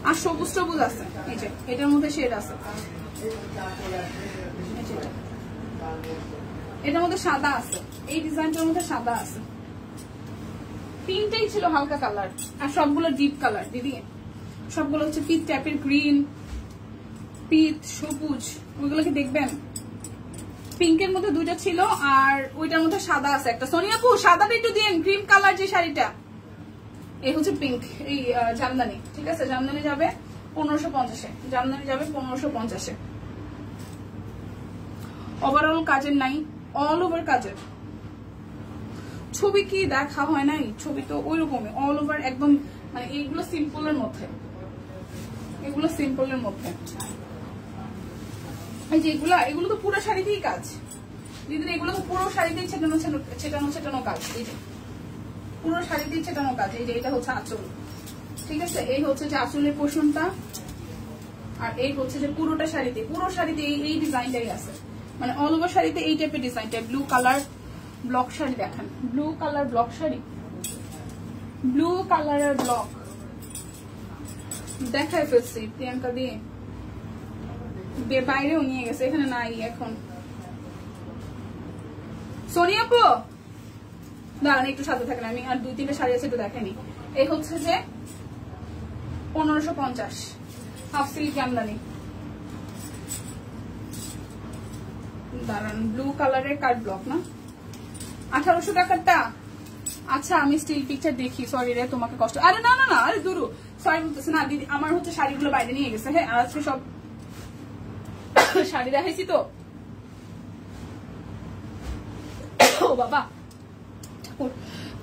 আর সবুজ সবুজ আছে এই যে এটার মধ্যে শেড আছে এটার মধ্যে সাদা আছে এই ডিজাইনটার মধ্যে সাদা আছে তিনটাই ছিল হালকা কালার আর সবগুলো ডিপ কালার দিদি সবগুলো হচ্ছে পিচ টাইপের গ্রিন পিচ সবুজ ওইগুলোকে দেখবেন পিঙ্কের মধ্যে দুইটা ছিল আর ওইটার মধ্যে সাদা আছে একটা সোনিয়া আপু সাদাটা একটু দিন ক্রিম কালার যে শাড়িটা এই হচ্ছে পিঙ্ক এই জামদানি ঠিক আছে জামদানি যাবে 1550 জামদানি যাবে 1550 ওভারঅল কাজের নাই অল ওভার কাজের ছবি কি দেখা হয় নাই ছবি তো ওই রকমই অল ওভার একদম মানে এইগুলো সিম্পলের মধ্যে এই যে এগুলো তো পুরো শাড়িতেই কাজ দিদি এগুলো তো পুরো শাড়িতেই ছেটানো কাজ এই যে পুরো শাড়িতেই ছেটানো কাজ এই যে এটা হচ্ছে আঁচল ঠিক আছে এই হচ্ছে যে আঁচলের পোর্শনটা আর এই হচ্ছে যে পুরো শাড়িতে এই ডিজাইনটাই আছে মানে অল ওভার শাড়িতে এই টাইপের ডিজাইনটা ব্লু কালার ব্লক শাড়ি দেখেন blue colour block sari blue কালারের ব্লক দেখায় ফেলছি প্রিয়াঙ্কা দিয়ে বাইরেও নিয়ে গেছে এখানে নাই এখন সোনিয়া আপু দাঁড়ান একটু সাথে থাকেন আমি আর 2-3টা শাড়ি আছে একটু দেখেনি এই হচ্ছে যে 1550 হাফ সিল্ক জামদানি দাঁড়ান ব্লু কালারের কাট ব্লক না 1800 টাকারটা আচ্ছা আমি স্টিল পিকচার দেখি সরি রে তোমাকে কষ্ট আরে না আরে দুরু সরি বলতেছে না দিদি আমার হচ্ছে শাড়িগুলো বাইরে নিয়ে গেছে হ্যাঁ আর আজকে সব শাড়ি দেখাইছি তো বাবা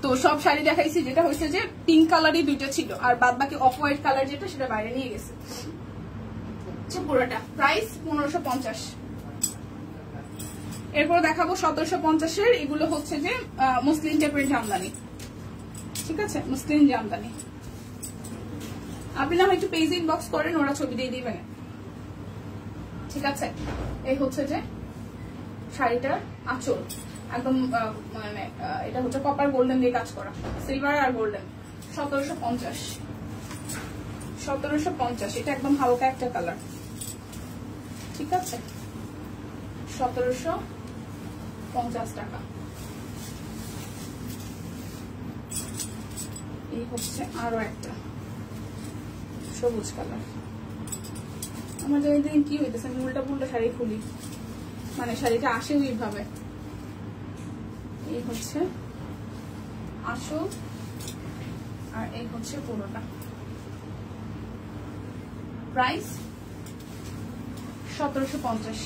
তো সব শাড়ি দেখাইছি যেটা হচ্ছে যে পিঙ্ক কালারই দুইটা ছিল আর বাদ বাকি অফ হোয়াইট কালার যেটা সেটা বাইরে নিয়ে গেছে পুরোটা প্রাইস 1550 এরপর দেখাবো 1750 এর এগুলো হচ্ছে যে মুসলিম টাইপের জামদানি ঠিক আছে মুসলিম জামদানি আপনি না একটু পেজ ইনবক্স করেন, ওরা ছবি দিয়ে দিবেন, ঠিক আছে? এই হচ্ছে যে শাড়িটার আঁচল, একদম মানে এটা হচ্ছে কপার গোল্ডেন দিয়ে কাজ করা, সিলভার আর গোল্ডেন। 1750, 1750। এটা একদম হালকা একটা কালার, ঠিক আছে? 1750 টাকা। এই হচ্ছে আরো একটা সবুজ কালার। আমার যেদিন কি হইতেছে, আমি উল্টা পুল্টা শাড়ি খুলি, মানে শাড়িটা আসে ওইভাবে। এই হচ্ছে আসল, আর এই হচ্ছে পুরোটা। প্রাইস 1750।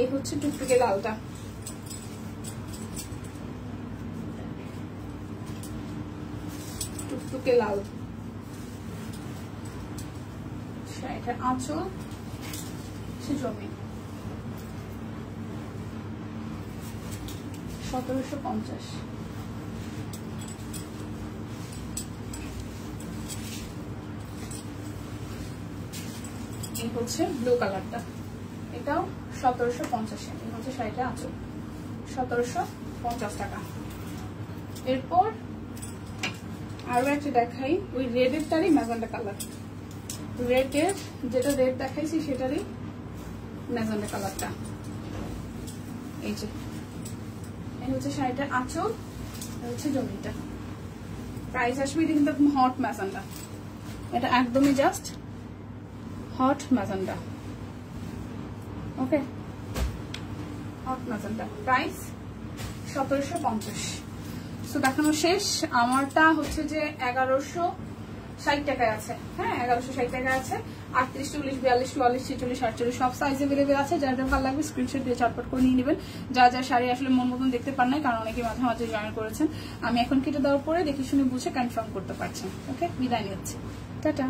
এই হচ্ছে টুকটুকে লালটা, টুকটুকে লাল। এটা আঁচল, সে জমি। 1750। এই হচ্ছে ব্লু কালারটা, এটাও 1750। এই হচ্ছে শাড়িটা আঁচল, 1750 টাকা। এরপর আরো একটা দেখাই, ওই রেডের তারই ম্যাজেন্টা কালার। রেডের যেটা রেড দেখাইছি সেটারই ম্যাজেন্টা কালারটা। এই যে এই হচ্ছে শাড়িটার আঁচল, হচ্ছে জমিটা। প্রাইস আসবে, এটা কিন্তু একদম হট ম্যাজেন্টা, এটা একদমই জাস্ট হট ম্যাজেন্টা। ওকে, হট ম্যাজেন্টা। প্রাইস 1750। তো দেখানো শেষ। আমারটা হচ্ছে যে 1160 টাকায় আছে। হ্যাঁ, 1160 টাকায় আছে। 38, 40, 42, 44, 46, 48 সব সাইজ এভেলেবেল আছে। যার যা ভালো লাগবে স্ক্রিনশট দিয়ে চটপট করে নিয়ে নেবেন। যা যা শাড়ি আসলে মন মতন দেখতে পান নাই, কারণ অনেকে মাঝে মাঝে জয়েন করেছেন। আমি এখন কেটে দেওয়ার পরে দেখে শুনে বুঝে কনফার্ম করতে পারছেন। ওকে, বিদায় নিচ্ছি, টাটা।